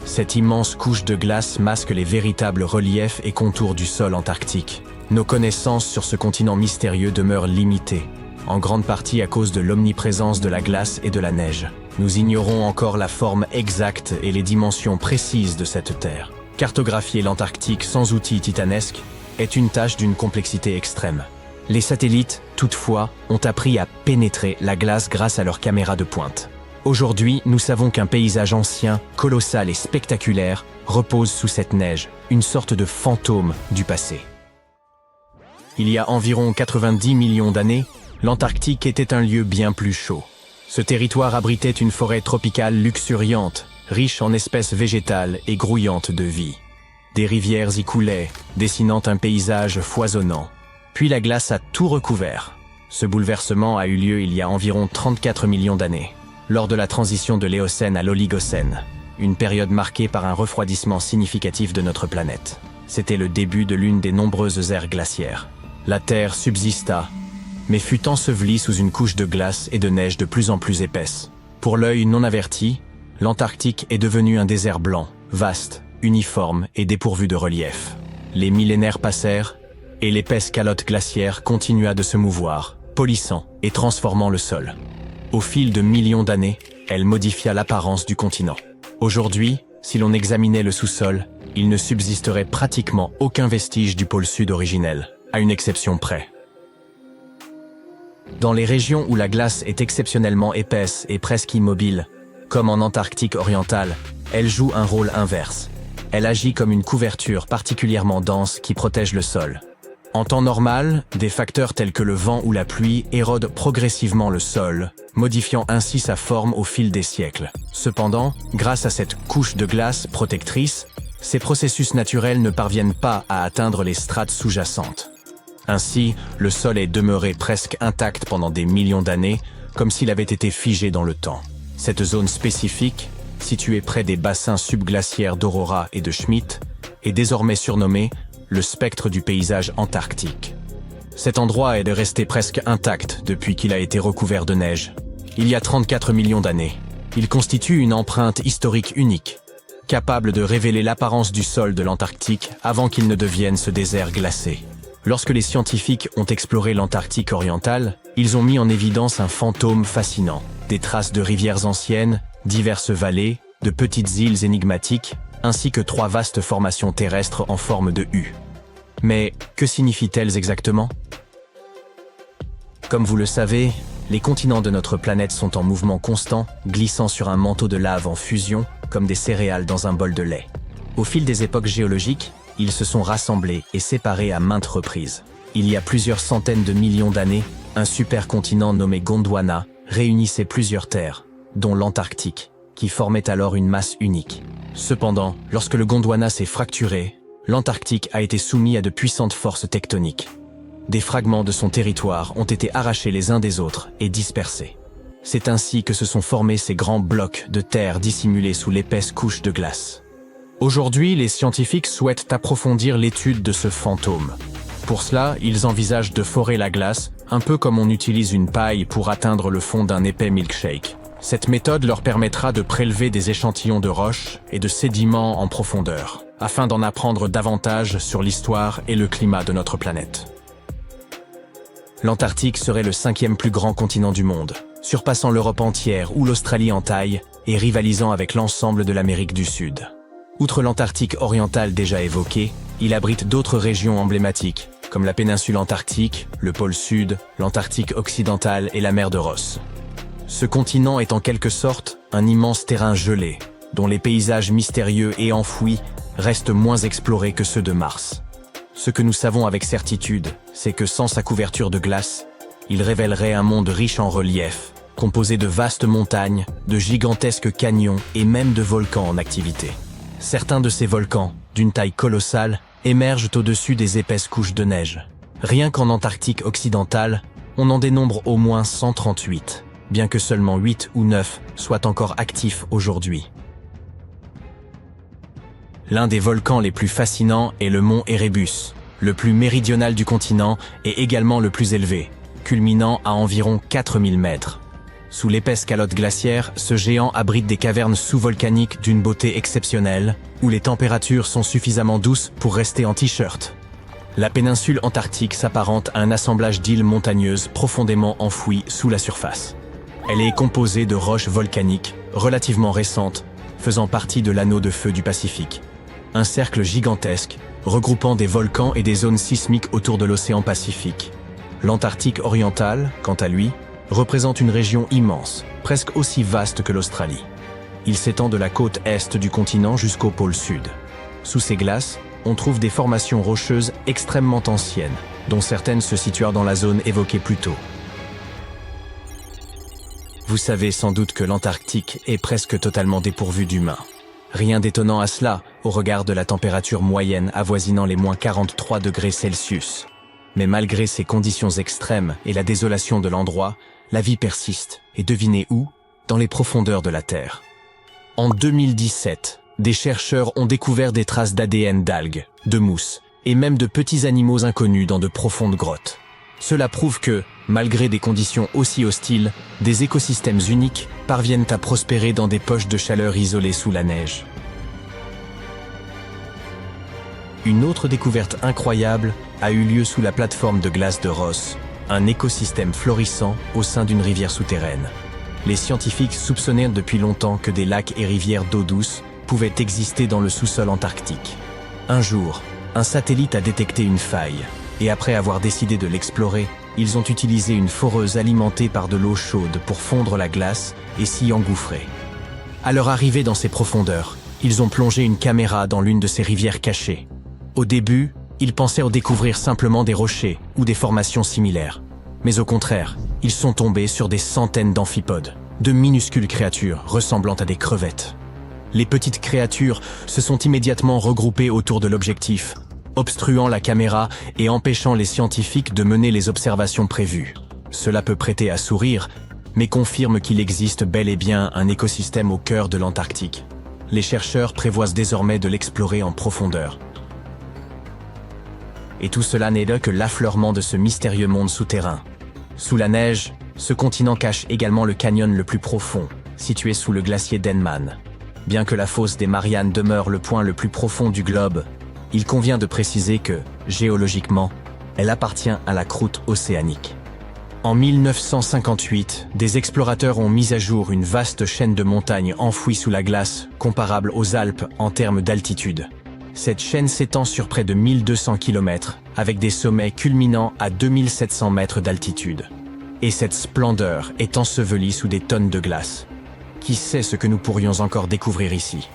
Cette immense couche de glace masque les véritables reliefs et contours du sol antarctique. Nos connaissances sur ce continent mystérieux demeurent limitées, en grande partie à cause de l'omniprésence de la glace et de la neige. Nous ignorons encore la forme exacte et les dimensions précises de cette terre. Cartographier l'Antarctique sans outils titanesques est une tâche d'une complexité extrême. Les satellites, toutefois, ont appris à pénétrer la glace grâce à leurs caméras de pointe. Aujourd'hui, nous savons qu'un paysage ancien, colossal et spectaculaire repose sous cette neige, une sorte de fantôme du passé. Il y a environ 90 millions d'années, l'Antarctique était un lieu bien plus chaud. Ce territoire abritait une forêt tropicale luxuriante, riche en espèces végétales et grouillante de vie. Des rivières y coulaient, dessinant un paysage foisonnant. Puis la glace a tout recouvert. Ce bouleversement a eu lieu il y a environ 34 millions d'années, lors de la transition de l'Éocène à l'Oligocène, une période marquée par un refroidissement significatif de notre planète. C'était le début de l'une des nombreuses ères glaciaires. La Terre subsista, mais fut ensevelie sous une couche de glace et de neige de plus en plus épaisse. Pour l'œil non averti, l'Antarctique est devenu un désert blanc, vaste, uniforme et dépourvu de relief. Les millénaires passèrent, et l'épaisse calotte glaciaire continua de se mouvoir, polissant et transformant le sol. Au fil de millions d'années, elle modifia l'apparence du continent. Aujourd'hui, si l'on examinait le sous-sol, il ne subsisterait pratiquement aucun vestige du pôle sud originel, à une exception près. Dans les régions où la glace est exceptionnellement épaisse et presque immobile, comme en Antarctique orientale, elle joue un rôle inverse. Elle agit comme une couverture particulièrement dense qui protège le sol. En temps normal, des facteurs tels que le vent ou la pluie érodent progressivement le sol, modifiant ainsi sa forme au fil des siècles. Cependant, grâce à cette couche de glace protectrice, ces processus naturels ne parviennent pas à atteindre les strates sous-jacentes. Ainsi, le sol est demeuré presque intact pendant des millions d'années, comme s'il avait été figé dans le temps. Cette zone spécifique, située près des bassins subglaciaires d'Aurora et de Schmidt, est désormais surnommée le spectre du paysage antarctique. Cet endroit est resté presque intact depuis qu'il a été recouvert de neige. Il y a 34 millions d'années. Il constitue une empreinte historique unique, capable de révéler l'apparence du sol de l'Antarctique avant qu'il ne devienne ce désert glacé. Lorsque les scientifiques ont exploré l'Antarctique orientale, ils ont mis en évidence un fantôme fascinant. Des traces de rivières anciennes, diverses vallées, de petites îles énigmatiques, ainsi que 3 vastes formations terrestres en forme de U. Mais que signifient-elles exactement? Comme vous le savez, les continents de notre planète sont en mouvement constant, glissant sur un manteau de lave en fusion, comme des céréales dans un bol de lait. Au fil des époques géologiques, ils se sont rassemblés et séparés à maintes reprises. Il y a plusieurs centaines de millions d'années, un supercontinent nommé Gondwana réunissait plusieurs terres, dont l'Antarctique, qui formait alors une masse unique. Cependant, lorsque le Gondwana s'est fracturé, l'Antarctique a été soumis à de puissantes forces tectoniques. Des fragments de son territoire ont été arrachés les uns des autres et dispersés. C'est ainsi que se sont formés ces grands blocs de terre dissimulés sous l'épaisse couche de glace. Aujourd'hui, les scientifiques souhaitent approfondir l'étude de ce fantôme. Pour cela, ils envisagent de forer la glace, un peu comme on utilise une paille pour atteindre le fond d'un épais milkshake. Cette méthode leur permettra de prélever des échantillons de roches et de sédiments en profondeur, afin d'en apprendre davantage sur l'histoire et le climat de notre planète. L'Antarctique serait le 5e plus grand continent du monde, surpassant l'Europe entière ou l'Australie en taille et rivalisant avec l'ensemble de l'Amérique du Sud. Outre l'Antarctique oriental déjà évoqué, il abrite d'autres régions emblématiques, comme la péninsule antarctique, le pôle Sud, l'Antarctique occidental et la mer de Ross. Ce continent est en quelque sorte un immense terrain gelé, dont les paysages mystérieux et enfouis restent moins explorés que ceux de Mars. Ce que nous savons avec certitude, c'est que sans sa couverture de glace, il révélerait un monde riche en relief, composé de vastes montagnes, de gigantesques canyons et même de volcans en activité. Certains de ces volcans, d'une taille colossale, émergent au-dessus des épaisses couches de neige. Rien qu'en Antarctique occidentale, on en dénombre au moins 138, bien que seulement 8 ou 9 soient encore actifs aujourd'hui. L'un des volcans les plus fascinants est le mont Erebus, le plus méridional du continent et également le plus élevé, culminant à environ 4000 mètres. Sous l'épaisse calotte glaciaire, ce géant abrite des cavernes sous-volcaniques d'une beauté exceptionnelle, où les températures sont suffisamment douces pour rester en t-shirt. La péninsule antarctique s'apparente à un assemblage d'îles montagneuses profondément enfouies sous la surface. Elle est composée de roches volcaniques, relativement récentes, faisant partie de l'anneau de feu du Pacifique. Un cercle gigantesque, regroupant des volcans et des zones sismiques autour de l'océan Pacifique. L'Antarctique oriental, quant à lui, représente une région immense, presque aussi vaste que l'Australie. Il s'étend de la côte est du continent jusqu'au pôle sud. Sous ces glaces, on trouve des formations rocheuses extrêmement anciennes, dont certaines se situent dans la zone évoquée plus tôt. Vous savez sans doute que l'Antarctique est presque totalement dépourvu d'humains. Rien d'étonnant à cela, au regard de la température moyenne avoisinant les moins 43 degrés Celsius. Mais malgré ces conditions extrêmes et la désolation de l'endroit, la vie persiste, et devinez où? Dans les profondeurs de la Terre. En 2017, des chercheurs ont découvert des traces d'ADN d'algues, de mousses, et même de petits animaux inconnus dans de profondes grottes. Cela prouve que, malgré des conditions aussi hostiles, des écosystèmes uniques parviennent à prospérer dans des poches de chaleur isolées sous la neige. Une autre découverte incroyable a eu lieu sous la plateforme de glace de Ross, un écosystème florissant au sein d'une rivière souterraine. Les scientifiques soupçonnaient depuis longtemps que des lacs et rivières d'eau douce pouvaient exister dans le sous-sol antarctique. Un jour, un satellite a détecté une faille, et après avoir décidé de l'explorer, ils ont utilisé une foreuse alimentée par de l'eau chaude pour fondre la glace et s'y engouffrer. À leur arrivée dans ces profondeurs, ils ont plongé une caméra dans l'une de ces rivières cachées. Au début, ils pensaient découvrir simplement des rochers ou des formations similaires. Mais au contraire, ils sont tombés sur des centaines d'amphipodes, de minuscules créatures ressemblant à des crevettes. Les petites créatures se sont immédiatement regroupées autour de l'objectif, obstruant la caméra et empêchant les scientifiques de mener les observations prévues. Cela peut prêter à sourire, mais confirme qu'il existe bel et bien un écosystème au cœur de l'Antarctique. Les chercheurs prévoient désormais de l'explorer en profondeur. Et tout cela n'est là que l'affleurement de ce mystérieux monde souterrain. Sous la neige, ce continent cache également le canyon le plus profond, situé sous le glacier Denman. Bien que la fosse des Mariannes demeure le point le plus profond du globe, il convient de préciser que, géologiquement, elle appartient à la croûte océanique. En 1958, des explorateurs ont mis à jour une vaste chaîne de montagnes enfouies sous la glace, comparable aux Alpes en termes d'altitude. Cette chaîne s'étend sur près de 1200 km, avec des sommets culminant à 2700 mètres d'altitude. Et cette splendeur est ensevelie sous des tonnes de glace. Qui sait ce que nous pourrions encore découvrir ici?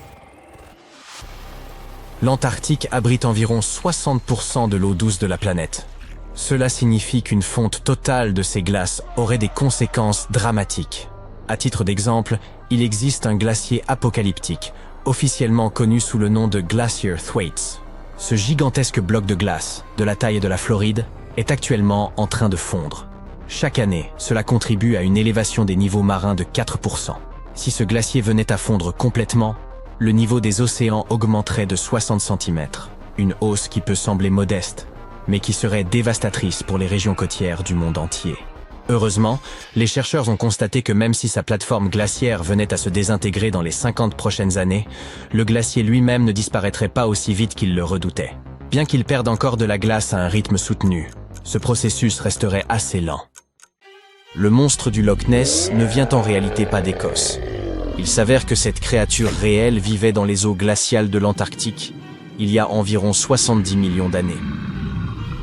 L'Antarctique abrite environ 60% de l'eau douce de la planète. Cela signifie qu'une fonte totale de ces glaces aurait des conséquences dramatiques. À titre d'exemple, il existe un glacier apocalyptique, officiellement connu sous le nom de Glacier Thwaites. Ce gigantesque bloc de glace, de la taille de la Floride, est actuellement en train de fondre. Chaque année, cela contribue à une élévation des niveaux marins de 4%. Si ce glacier venait à fondre complètement, le niveau des océans augmenterait de 60 cm. Une hausse qui peut sembler modeste, mais qui serait dévastatrice pour les régions côtières du monde entier. Heureusement, les chercheurs ont constaté que même si sa plateforme glaciaire venait à se désintégrer dans les 50 prochaines années, le glacier lui-même ne disparaîtrait pas aussi vite qu'il le redoutait. Bien qu'il perde encore de la glace à un rythme soutenu, ce processus resterait assez lent. Le monstre du Loch Ness ne vient en réalité pas d'Écosse. Il s'avère que cette créature réelle vivait dans les eaux glaciales de l'Antarctique il y a environ 70 millions d'années.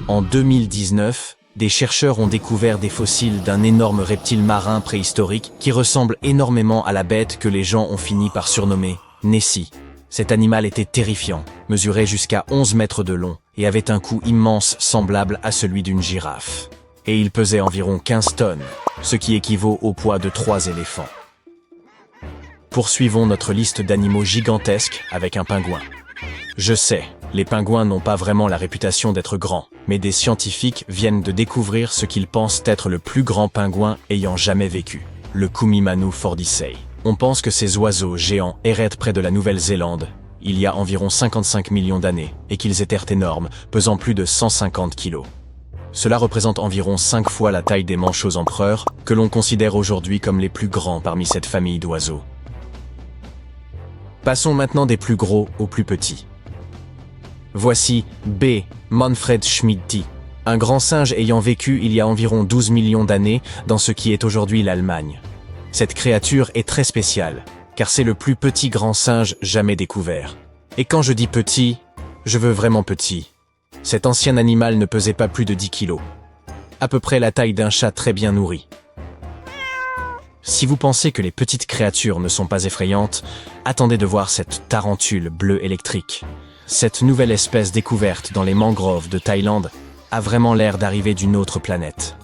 En 2019, des chercheurs ont découvert des fossiles d'un énorme reptile marin préhistorique qui ressemble énormément à la bête que les gens ont fini par surnommer Nessie. Cet animal était terrifiant, mesurait jusqu'à 11 mètres de long et avait un cou immense semblable à celui d'une girafe. Et il pesait environ 15 tonnes, ce qui équivaut au poids de 3 éléphants. Poursuivons notre liste d'animaux gigantesques avec un pingouin. Je sais, les pingouins n'ont pas vraiment la réputation d'être grands, mais des scientifiques viennent de découvrir ce qu'ils pensent être le plus grand pingouin ayant jamais vécu, le Kumimanu fordisei. On pense que ces oiseaux géants erraient près de la Nouvelle-Zélande il y a environ 55 millions d'années et qu'ils étaient énormes, pesant plus de 150 kilos. Cela représente environ 5 fois la taille des manchots empereurs, que l'on considère aujourd'hui comme les plus grands parmi cette famille d'oiseaux. Passons maintenant des plus gros aux plus petits. Voici B. Manfred Schmidti, un grand singe ayant vécu il y a environ 12 millions d'années dans ce qui est aujourd'hui l'Allemagne. Cette créature est très spéciale, car c'est le plus petit grand singe jamais découvert. Et quand je dis petit, je veux vraiment petit. Cet ancien animal ne pesait pas plus de 10 kilos, à peu près la taille d'un chat très bien nourri. Si vous pensez que les petites créatures ne sont pas effrayantes, attendez de voir cette tarentule bleue électrique. Cette nouvelle espèce découverte dans les mangroves de Thaïlande a vraiment l'air d'arriver d'une autre planète.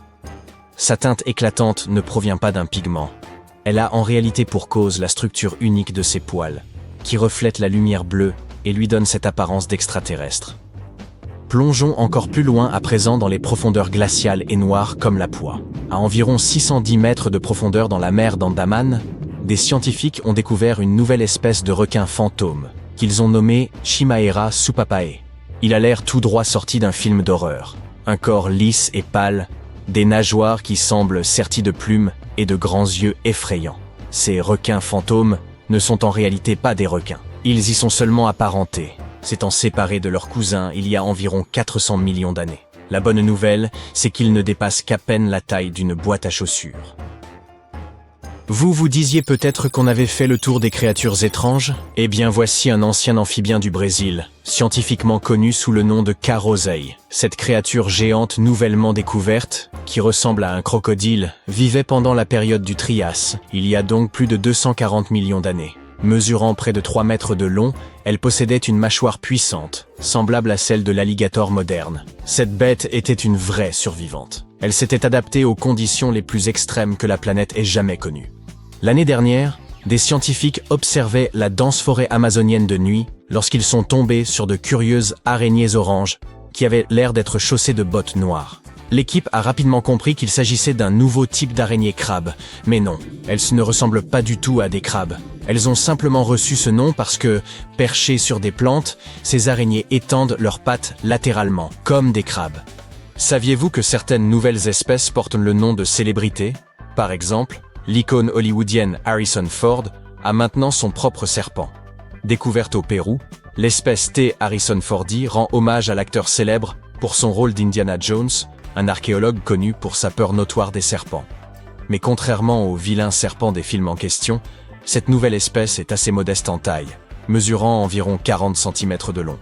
Sa teinte éclatante ne provient pas d'un pigment. Elle a en réalité pour cause la structure unique de ses poils, qui reflète la lumière bleue et lui donne cette apparence d'extraterrestre. Plongeons encore plus loin à présent dans les profondeurs glaciales et noires comme la poix. À environ 610 mètres de profondeur dans la mer d'Andaman, des scientifiques ont découvert une nouvelle espèce de requin fantôme, qu'ils ont nommé Chimaera supapae. Il a l'air tout droit sorti d'un film d'horreur. Un corps lisse et pâle, des nageoires qui semblent serties de plumes et de grands yeux effrayants. Ces requins fantômes ne sont en réalité pas des requins. Ils y sont seulement apparentés, s'étant séparés de leurs cousins il y a environ 400 millions d'années. La bonne nouvelle, c'est qu'ils ne dépassent qu'à peine la taille d'une boîte à chaussures. Vous disiez peut-être qu'on avait fait le tour des créatures étranges? Eh bien voici un ancien amphibien du Brésil, scientifiquement connu sous le nom de Carosei. Cette créature géante nouvellement découverte, qui ressemble à un crocodile, vivait pendant la période du Trias, il y a donc plus de 240 millions d'années. Mesurant près de 3 mètres de long, elle possédait une mâchoire puissante, semblable à celle de l'alligator moderne. Cette bête était une vraie survivante. Elle s'était adaptée aux conditions les plus extrêmes que la planète ait jamais connues. L'année dernière, des scientifiques observaient la dense forêt amazonienne de nuit lorsqu'ils sont tombés sur de curieuses araignées oranges qui avaient l'air d'être chaussées de bottes noires. L'équipe a rapidement compris qu'il s'agissait d'un nouveau type d'araignée crabe, mais non, elles ne ressemblent pas du tout à des crabes. Elles ont simplement reçu ce nom parce que, perchées sur des plantes, ces araignées étendent leurs pattes latéralement, comme des crabes. Saviez-vous que certaines nouvelles espèces portent le nom de célébrités? Par exemple, l'icône hollywoodienne Harrison Ford a maintenant son propre serpent. Découverte au Pérou, l'espèce T. harrisonfordi rend hommage à l'acteur célèbre pour son rôle d'Indiana Jones, un archéologue connu pour sa peur notoire des serpents. Mais contrairement aux vilains serpents des films en question, cette nouvelle espèce est assez modeste en taille, mesurant environ 40 cm de long.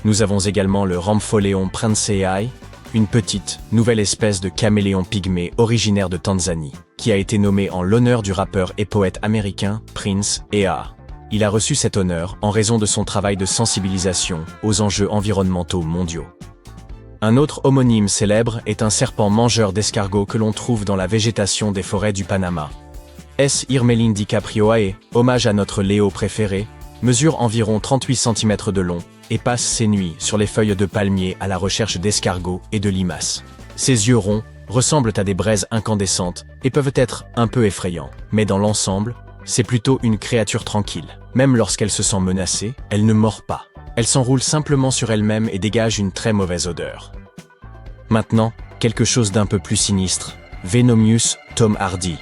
Nous avons également le Rhampholeon princeai, une petite, nouvelle espèce de caméléon pygmée originaire de Tanzanie, qui a été nommé en l'honneur du rappeur et poète américain Prince Ea. Il a reçu cet honneur en raison de son travail de sensibilisation aux enjeux environnementaux mondiaux. Un autre homonyme célèbre est un serpent mangeur d'escargots que l'on trouve dans la végétation des forêts du Panama. S. Irmelin DiCaprioae, hommage à notre Léo préféré, mesure environ 38 cm de long et passe ses nuits sur les feuilles de palmier à la recherche d'escargots et de limaces. Ses yeux ronds ressemblent à des braises incandescentes et peuvent être un peu effrayants, mais dans l'ensemble, c'est plutôt une créature tranquille. Même lorsqu'elle se sent menacée, elle ne mord pas. Elle s'enroule simplement sur elle-même et dégage une très mauvaise odeur. Maintenant, quelque chose d'un peu plus sinistre. Venomius Tom Hardy.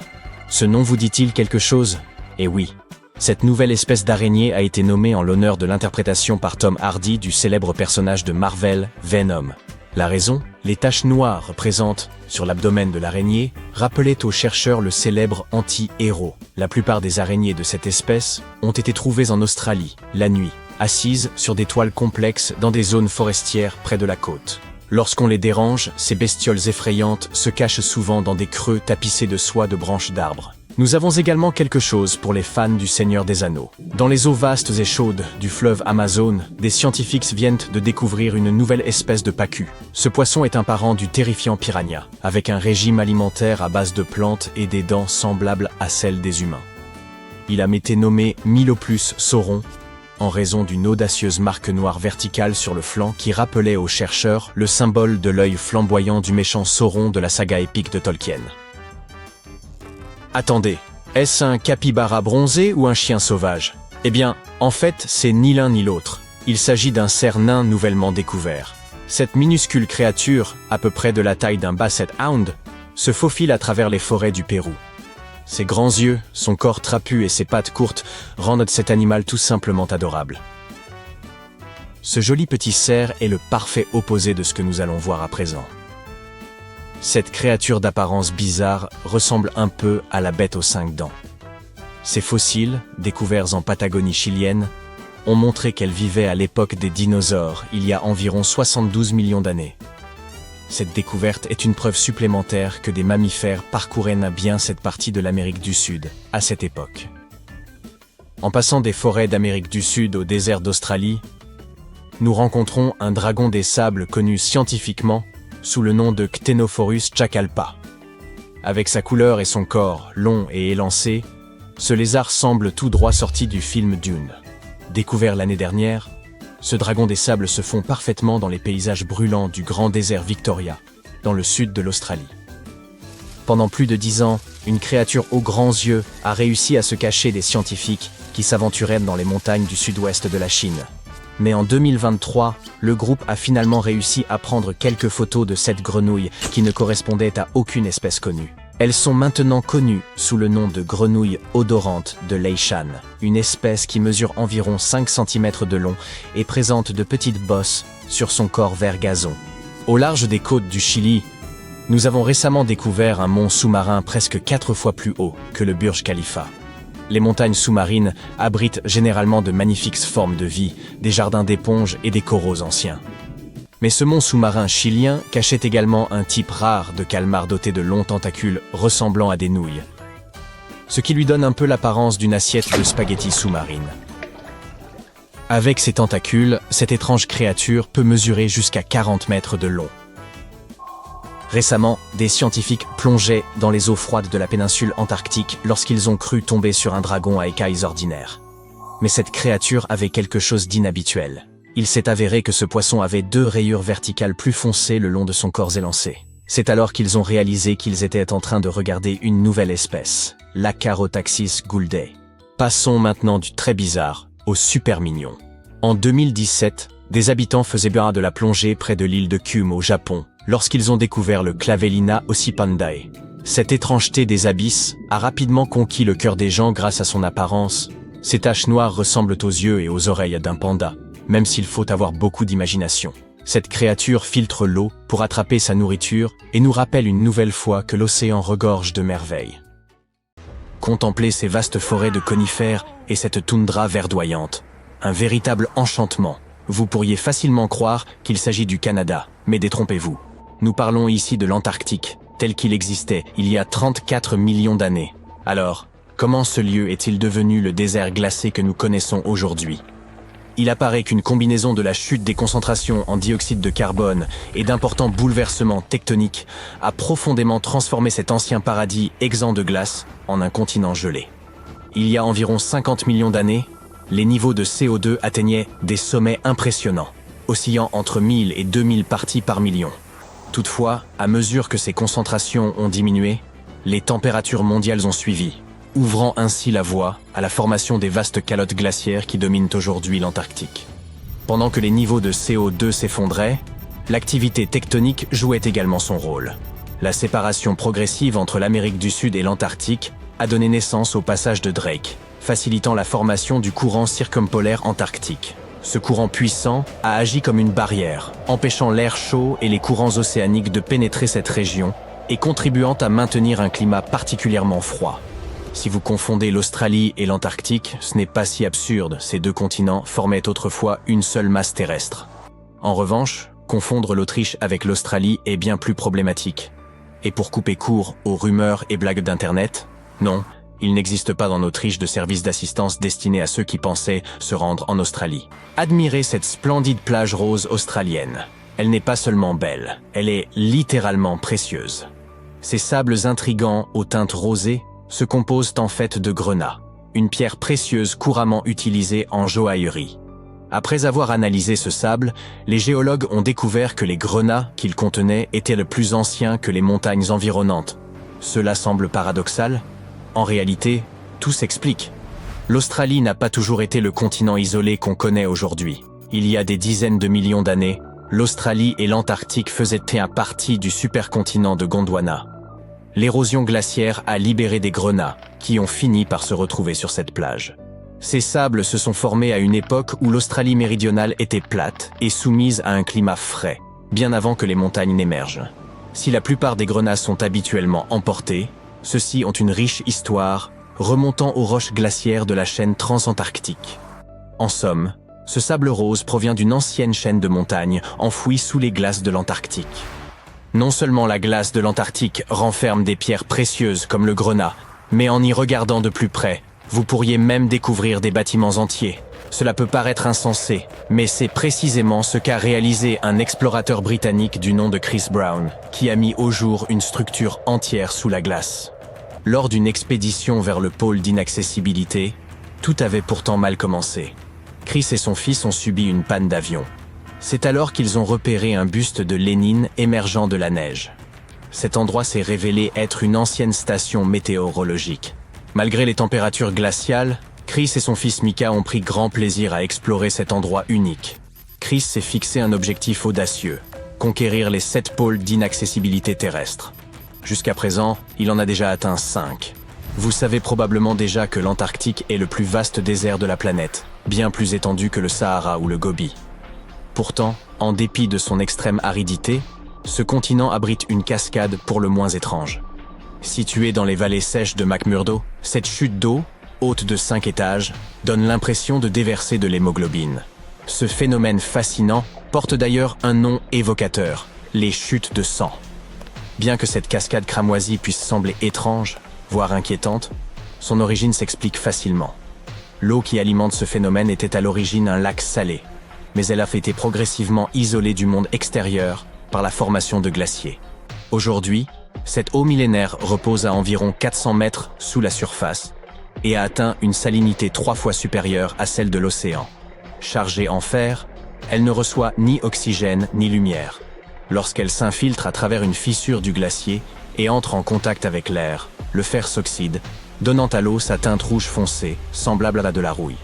Ce nom vous dit-il quelque chose? Eh oui. Cette nouvelle espèce d'araignée a été nommée en l'honneur de l'interprétation par Tom Hardy du célèbre personnage de Marvel, Venom. La raison? Les taches noires présentes sur l'abdomen de l'araignée rappelaient aux chercheurs le célèbre anti-héros. La plupart des araignées de cette espèce ont été trouvées en Australie, la nuit, assises sur des toiles complexes dans des zones forestières près de la côte. Lorsqu'on les dérange, ces bestioles effrayantes se cachent souvent dans des creux tapissés de soie de branches d'arbres. Nous avons également quelque chose pour les fans du Seigneur des Anneaux. Dans les eaux vastes et chaudes du fleuve Amazon, des scientifiques viennent de découvrir une nouvelle espèce de pacu. Ce poisson est un parent du terrifiant piranha, avec un régime alimentaire à base de plantes et des dents semblables à celles des humains. Il a été nommé Myloplus sauron, en raison d'une audacieuse marque noire verticale sur le flanc qui rappelait aux chercheurs le symbole de l'œil flamboyant du méchant Sauron de la saga épique de Tolkien. Attendez, est-ce un capybara bronzé ou un chien sauvage? Eh bien, en fait, c'est ni l'un ni l'autre. Il s'agit d'un cerf nain nouvellement découvert. Cette minuscule créature, à peu près de la taille d'un basset hound, se faufile à travers les forêts du Pérou. Ses grands yeux, son corps trapu et ses pattes courtes rendent cet animal tout simplement adorable. Ce joli petit cerf est le parfait opposé de ce que nous allons voir à présent. Cette créature d'apparence bizarre ressemble un peu à la bête aux 5 dents. Ces fossiles, découverts en Patagonie chilienne, ont montré qu'elle vivait à l'époque des dinosaures, il y a environ 72 millions d'années. Cette découverte est une preuve supplémentaire que des mammifères parcouraient bien cette partie de l'Amérique du Sud, à cette époque. En passant des forêts d'Amérique du Sud au désert d'Australie, nous rencontrons un dragon des sables connu scientifiquement sous le nom de Ctenophorus chacalpa. Avec sa couleur et son corps long et élancé, ce lézard semble tout droit sorti du film Dune. Découvert l'année dernière, ce dragon des sables se fond parfaitement dans les paysages brûlants du grand désert Victoria, dans le sud de l'Australie. Pendant plus de 10 ans, une créature aux grands yeux a réussi à se cacher des scientifiques qui s'aventuraient dans les montagnes du sud-ouest de la Chine. Mais en 2023, le groupe a finalement réussi à prendre quelques photos de cette grenouille qui ne correspondait à aucune espèce connue. Elles sont maintenant connues sous le nom de grenouille odorante de Leishan, une espèce qui mesure environ 5 cm de long et présente de petites bosses sur son corps vert gazon. Au large des côtes du Chili, nous avons récemment découvert un mont sous-marin presque 4 fois plus haut que le Burj Khalifa. Les montagnes sous-marines abritent généralement de magnifiques formes de vie, des jardins d'éponges et des coraux anciens. Mais ce mont sous-marin chilien cachait également un type rare de calmar doté de longs tentacules ressemblant à des nouilles, ce qui lui donne un peu l'apparence d'une assiette de spaghettis sous-marine. Avec ses tentacules, cette étrange créature peut mesurer jusqu'à 40 mètres de long. Récemment, des scientifiques plongeaient dans les eaux froides de la péninsule antarctique lorsqu'ils ont cru tomber sur un dragon à écailles ordinaires. Mais cette créature avait quelque chose d'inhabituel. Il s'est avéré que ce poisson avait 2 rayures verticales plus foncées le long de son corps élancé. C'est alors qu'ils ont réalisé qu'ils étaient en train de regarder une nouvelle espèce, l'Acharotaxis gouldae. Passons maintenant du très bizarre au super mignon. En 2017, des habitants faisaient bien de la plongée près de l'île de Kyum au Japon, lorsqu'ils ont découvert le Clavellina ossipandae. Cette étrangeté des abysses a rapidement conquis le cœur des gens grâce à son apparence. Ces taches noires ressemblent aux yeux et aux oreilles d'un panda, même s'il faut avoir beaucoup d'imagination. Cette créature filtre l'eau pour attraper sa nourriture et nous rappelle une nouvelle fois que l'océan regorge de merveilles. Contemplez ces vastes forêts de conifères et cette toundra verdoyante. Un véritable enchantement. Vous pourriez facilement croire qu'il s'agit du Canada, mais détrompez-vous. Nous parlons ici de l'Antarctique, tel qu'il existait il y a 34 millions d'années. Alors, comment ce lieu est-il devenu le désert glacé que nous connaissons aujourd'hui? Il apparaît qu'une combinaison de la chute des concentrations en dioxyde de carbone et d'importants bouleversements tectoniques a profondément transformé cet ancien paradis exempt de glace en un continent gelé. Il y a environ 50 millions d'années, les niveaux de CO2 atteignaient des sommets impressionnants, oscillant entre 1000 et 2000 parties par million. Toutefois, à mesure que ces concentrations ont diminué, les températures mondiales ont suivi, ouvrant ainsi la voie à la formation des vastes calottes glaciaires qui dominent aujourd'hui l'Antarctique. Pendant que les niveaux de CO2 s'effondraient, l'activité tectonique jouait également son rôle. La séparation progressive entre l'Amérique du Sud et l'Antarctique a donné naissance au passage de Drake, facilitant la formation du courant circumpolaire antarctique. Ce courant puissant a agi comme une barrière, empêchant l'air chaud et les courants océaniques de pénétrer cette région et contribuant à maintenir un climat particulièrement froid. Si vous confondez l'Australie et l'Antarctique, ce n'est pas si absurde, ces deux continents formaient autrefois une seule masse terrestre. En revanche, confondre l'Autriche avec l'Australie est bien plus problématique. Et pour couper court aux rumeurs et blagues d'Internet, non, il n'existe pas en Autriche de service d'assistance destiné à ceux qui pensaient se rendre en Australie. Admirez cette splendide plage rose australienne. Elle n'est pas seulement belle, elle est littéralement précieuse. Ces sables intrigants aux teintes rosées se composent en fait de grenat, une pierre précieuse couramment utilisée en joaillerie. Après avoir analysé ce sable, les géologues ont découvert que les grenats qu'il contenait étaient le plus anciens que les montagnes environnantes. Cela semble paradoxal. En réalité, tout s'explique. L'Australie n'a pas toujours été le continent isolé qu'on connaît aujourd'hui. Il y a des dizaines de millions d'années, l'Australie et l'Antarctique faisaient partie du supercontinent de Gondwana. L'érosion glaciaire a libéré des grenats, qui ont fini par se retrouver sur cette plage. Ces sables se sont formés à une époque où l'Australie méridionale était plate et soumise à un climat frais, bien avant que les montagnes n'émergent. Si la plupart des grenats sont habituellement emportés, ceux-ci ont une riche histoire, remontant aux roches glaciaires de la chaîne transantarctique. En somme, ce sable rose provient d'une ancienne chaîne de montagnes enfouie sous les glaces de l'Antarctique. Non seulement la glace de l'Antarctique renferme des pierres précieuses comme le grenat, mais en y regardant de plus près, vous pourriez même découvrir des bâtiments entiers. Cela peut paraître insensé, mais c'est précisément ce qu'a réalisé un explorateur britannique du nom de Chris Brown, qui a mis au jour une structure entière sous la glace. Lors d'une expédition vers le pôle d'inaccessibilité, tout avait pourtant mal commencé. Chris et son fils ont subi une panne d'avion. C'est alors qu'ils ont repéré un buste de Lénine émergeant de la neige. Cet endroit s'est révélé être une ancienne station météorologique. Malgré les températures glaciales, Chris et son fils Mika ont pris grand plaisir à explorer cet endroit unique. Chris s'est fixé un objectif audacieux, conquérir les 7 pôles d'inaccessibilité terrestre. Jusqu'à présent, il en a déjà atteint 5. Vous savez probablement déjà que l'Antarctique est le plus vaste désert de la planète, bien plus étendu que le Sahara ou le Gobi. Pourtant, en dépit de son extrême aridité, ce continent abrite une cascade pour le moins étrange. Située dans les vallées sèches de McMurdo, cette chute d'eau, haute de 5 étages, donne l'impression de déverser de l'hémoglobine. Ce phénomène fascinant porte d'ailleurs un nom évocateur, les chutes de sang. Bien que cette cascade cramoisie puisse sembler étrange, voire inquiétante, son origine s'explique facilement. L'eau qui alimente ce phénomène était à l'origine un lac salé, mais elle a été progressivement isolée du monde extérieur par la formation de glaciers. Aujourd'hui, cette eau millénaire repose à environ 400 mètres sous la surface et a atteint une salinité 3 fois supérieure à celle de l'océan. Chargée en fer, elle ne reçoit ni oxygène ni lumière. Lorsqu'elle s'infiltre à travers une fissure du glacier et entre en contact avec l'air, le fer s'oxyde, donnant à l'eau sa teinte rouge foncée, semblable à la de la rouille.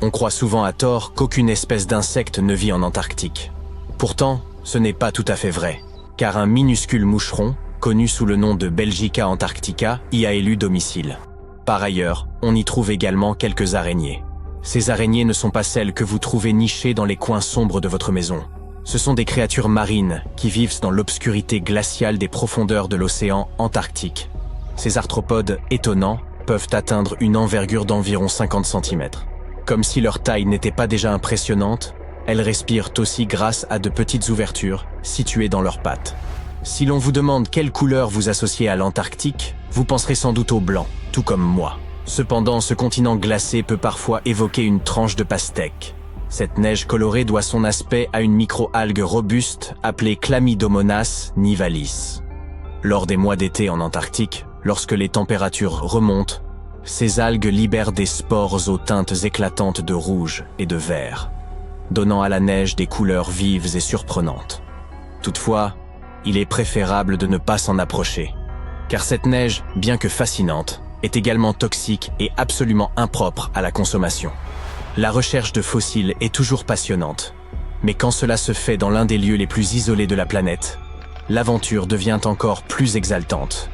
On croit souvent à tort qu'aucune espèce d'insecte ne vit en Antarctique. Pourtant, ce n'est pas tout à fait vrai, car un minuscule moucheron, connu sous le nom de Belgica antarctica, y a élu domicile. Par ailleurs, on y trouve également quelques araignées. Ces araignées ne sont pas celles que vous trouvez nichées dans les coins sombres de votre maison. Ce sont des créatures marines qui vivent dans l'obscurité glaciale des profondeurs de l'océan Antarctique. Ces arthropodes étonnants peuvent atteindre une envergure d'environ 50 cm. Comme si leur taille n'était pas déjà impressionnante, elles respirent aussi grâce à de petites ouvertures situées dans leurs pattes. Si l'on vous demande quelle couleur vous associez à l'Antarctique, vous penserez sans doute au blanc, tout comme moi. Cependant, ce continent glacé peut parfois évoquer une tranche de pastèque. Cette neige colorée doit son aspect à une micro-algue robuste appelée Chlamydomonas nivalis. Lors des mois d'été en Antarctique, lorsque les températures remontent, ces algues libèrent des spores aux teintes éclatantes de rouge et de vert, donnant à la neige des couleurs vives et surprenantes. Toutefois, il est préférable de ne pas s'en approcher, car cette neige, bien que fascinante, est également toxique et absolument impropre à la consommation. La recherche de fossiles est toujours passionnante, Mais quand cela se fait dans l'un des lieux les plus isolés de la planète, l'aventure devient encore plus exaltante.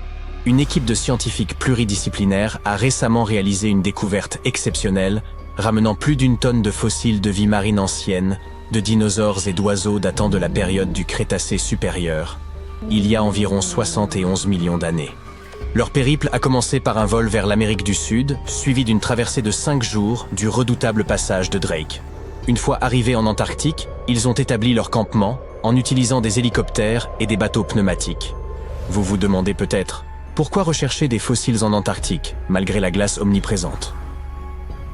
Une équipe de scientifiques pluridisciplinaires a récemment réalisé une découverte exceptionnelle, ramenant plus d'une tonne de fossiles de vie marine ancienne, de dinosaures et d'oiseaux datant de la période du Crétacé supérieur, il y a environ 71 millions d'années. Leur périple a commencé par un vol vers l'Amérique du Sud, suivi d'une traversée de 5 jours du redoutable passage de Drake. Une fois arrivés en Antarctique, ils ont établi leur campement en utilisant des hélicoptères et des bateaux pneumatiques. Vous vous demandez peut-être, pourquoi rechercher des fossiles en Antarctique, malgré la glace omniprésente?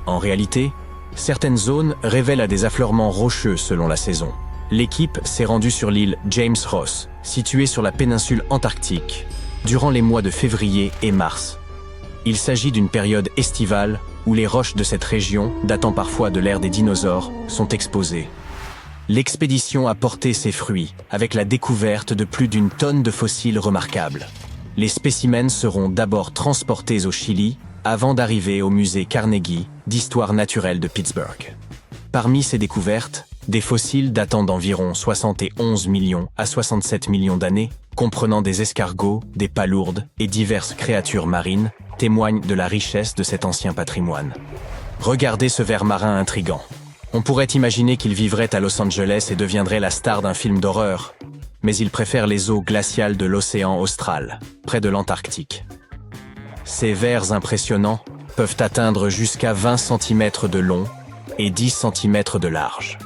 En réalité, certaines zones révèlent à des affleurements rocheux selon la saison. L'équipe s'est rendue sur l'île James Ross, située sur la péninsule antarctique, durant les mois de février et mars. Il s'agit d'une période estivale où les roches de cette région, datant parfois de l'ère des dinosaures, sont exposées. L'expédition a porté ses fruits, avec la découverte de plus d'une tonne de fossiles remarquables. Les spécimens seront d'abord transportés au Chili, avant d'arriver au musée Carnegie d'histoire naturelle de Pittsburgh. Parmi ces découvertes, des fossiles datant d'environ 71 millions à 67 millions d'années, comprenant des escargots, des palourdes et diverses créatures marines, témoignent de la richesse de cet ancien patrimoine. Regardez ce ver marin intrigant. On pourrait imaginer qu'il vivrait à Los Angeles et deviendrait la star d'un film d'horreur, mais il préfère les eaux glaciales de l'océan austral, près de l'Antarctique. Ces vers impressionnants peuvent atteindre jusqu'à 20 cm de long et 10 cm de large.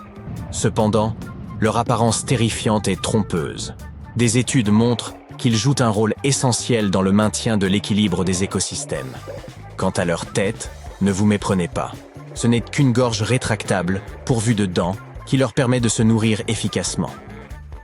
Cependant, leur apparence terrifiante est trompeuse. Des études montrent qu'ils jouent un rôle essentiel dans le maintien de l'équilibre des écosystèmes. Quant à leur tête, ne vous méprenez pas. Ce n'est qu'une gorge rétractable, pourvue de dents, qui leur permet de se nourrir efficacement.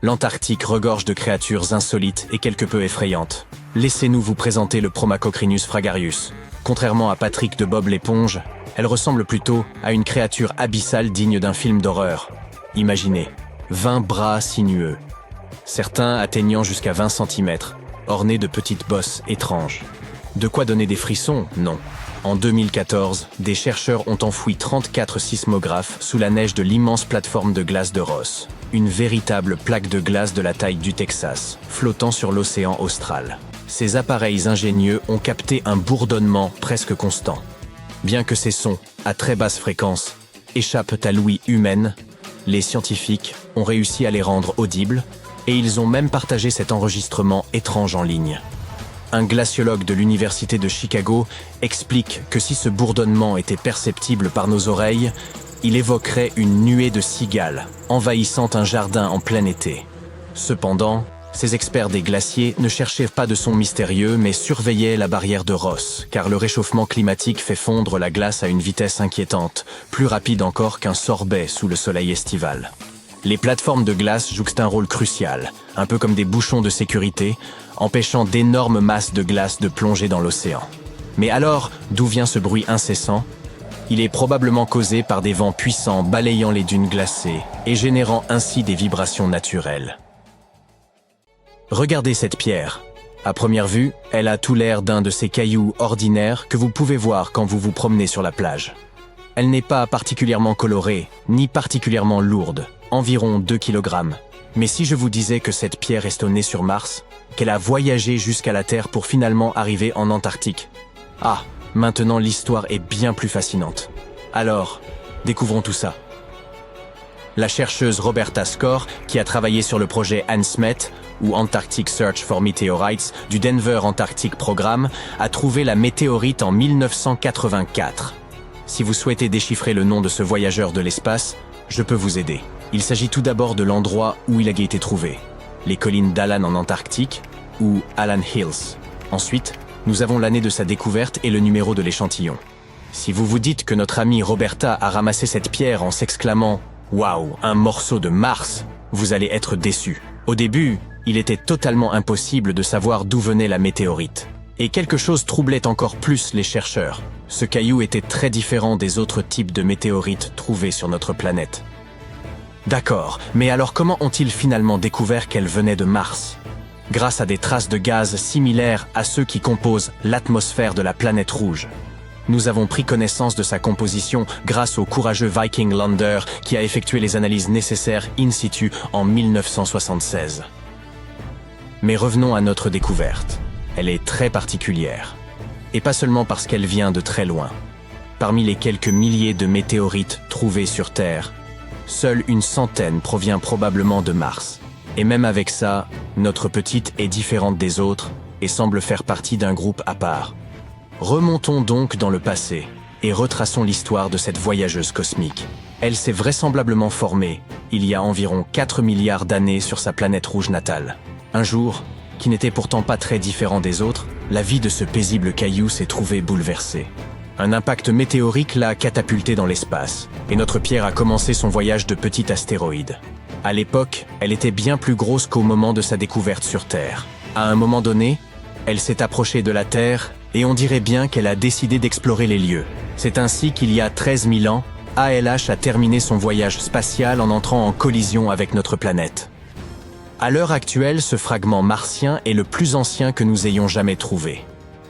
L'Antarctique regorge de créatures insolites et quelque peu effrayantes. Laissez-nous vous présenter le Promacocrinus fragarius. Contrairement à Patrick de Bob l'éponge, elle ressemble plutôt à une créature abyssale digne d'un film d'horreur. Imaginez, 20 bras sinueux, certains atteignant jusqu'à 20 cm, ornés de petites bosses étranges. De quoi donner des frissons? Non. En 2014, des chercheurs ont enfoui 34 sismographes sous la neige de l'immense plateforme de glace de Ross, une véritable plaque de glace de la taille du Texas, flottant sur l'océan austral. Ces appareils ingénieux ont capté un bourdonnement presque constant. Bien que ces sons, à très basse fréquence, échappent à l'ouïe humaine, les scientifiques ont réussi à les rendre audibles, et ils ont même partagé cet enregistrement étrange en ligne. Un glaciologue de l'Université de Chicago explique que si ce bourdonnement était perceptible par nos oreilles, il évoquerait une nuée de cigales, envahissant un jardin en plein été. Cependant, ces experts des glaciers ne cherchaient pas de son mystérieux, mais surveillaient la barrière de Ross, car le réchauffement climatique fait fondre la glace à une vitesse inquiétante, plus rapide encore qu'un sorbet sous le soleil estival. Les plateformes de glace jouent un rôle crucial, un peu comme des bouchons de sécurité, empêchant d'énormes masses de glace de plonger dans l'océan. Mais alors, d'où vient ce bruit incessant? Il est probablement causé par des vents puissants balayant les dunes glacées et générant ainsi des vibrations naturelles. Regardez cette pierre. À première vue, elle a tout l'air d'un de ces cailloux ordinaires que vous pouvez voir quand vous vous promenez sur la plage. Elle n'est pas particulièrement colorée, ni particulièrement lourde, environ 2 kg. Mais si je vous disais que cette pierre est née sur Mars, qu'elle a voyagé jusqu'à la Terre pour finalement arriver en Antarctique. Ah, maintenant l'histoire est bien plus fascinante. Alors, découvrons tout ça. La chercheuse Roberta Skor, qui a travaillé sur le projet ANSMET, ou Antarctic Search for Meteorites, du Denver Antarctic Programme, a trouvé la météorite en 1984. Si vous souhaitez déchiffrer le nom de ce voyageur de l'espace, je peux vous aider. Il s'agit tout d'abord de l'endroit où il a été trouvé, les collines d'Alan en Antarctique, ou Alan Hills. Ensuite, nous avons l'année de sa découverte et le numéro de l'échantillon. Si vous vous dites que notre amie Roberta a ramassé cette pierre en s'exclamant « Waouh, un morceau de Mars !», vous allez être déçus. Au début, il était totalement impossible de savoir d'où venait la météorite. Et quelque chose troublait encore plus les chercheurs. Ce caillou était très différent des autres types de météorites trouvés sur notre planète. D'accord, mais alors comment ont-ils finalement découvert qu'elle venait de Mars? Grâce à des traces de gaz similaires à ceux qui composent l'atmosphère de la planète rouge. Nous avons pris connaissance de sa composition grâce au courageux Viking Lander qui a effectué les analyses nécessaires in situ en 1976. Mais revenons à notre découverte. Elle est très particulière. Et pas seulement parce qu'elle vient de très loin. Parmi les quelques milliers de météorites trouvés sur Terre, seule une centaine provient probablement de Mars. Et même avec ça, notre petite est différente des autres et semble faire partie d'un groupe à part. Remontons donc dans le passé et retraçons l'histoire de cette voyageuse cosmique. Elle s'est vraisemblablement formée il y a environ 4 milliards d'années sur sa planète rouge natale. Un jour, qui n'était pourtant pas très différent des autres, la vie de ce paisible caillou s'est trouvée bouleversée. Un impact météorique l'a catapulté dans l'espace, et notre pierre a commencé son voyage de petit astéroïde. À l'époque, elle était bien plus grosse qu'au moment de sa découverte sur Terre. À un moment donné, elle s'est approchée de la Terre, et on dirait bien qu'elle a décidé d'explorer les lieux. C'est ainsi qu'il y a 13 000 ans, ALH a terminé son voyage spatial en entrant en collision avec notre planète. À l'heure actuelle, ce fragment martien est le plus ancien que nous ayons jamais trouvé.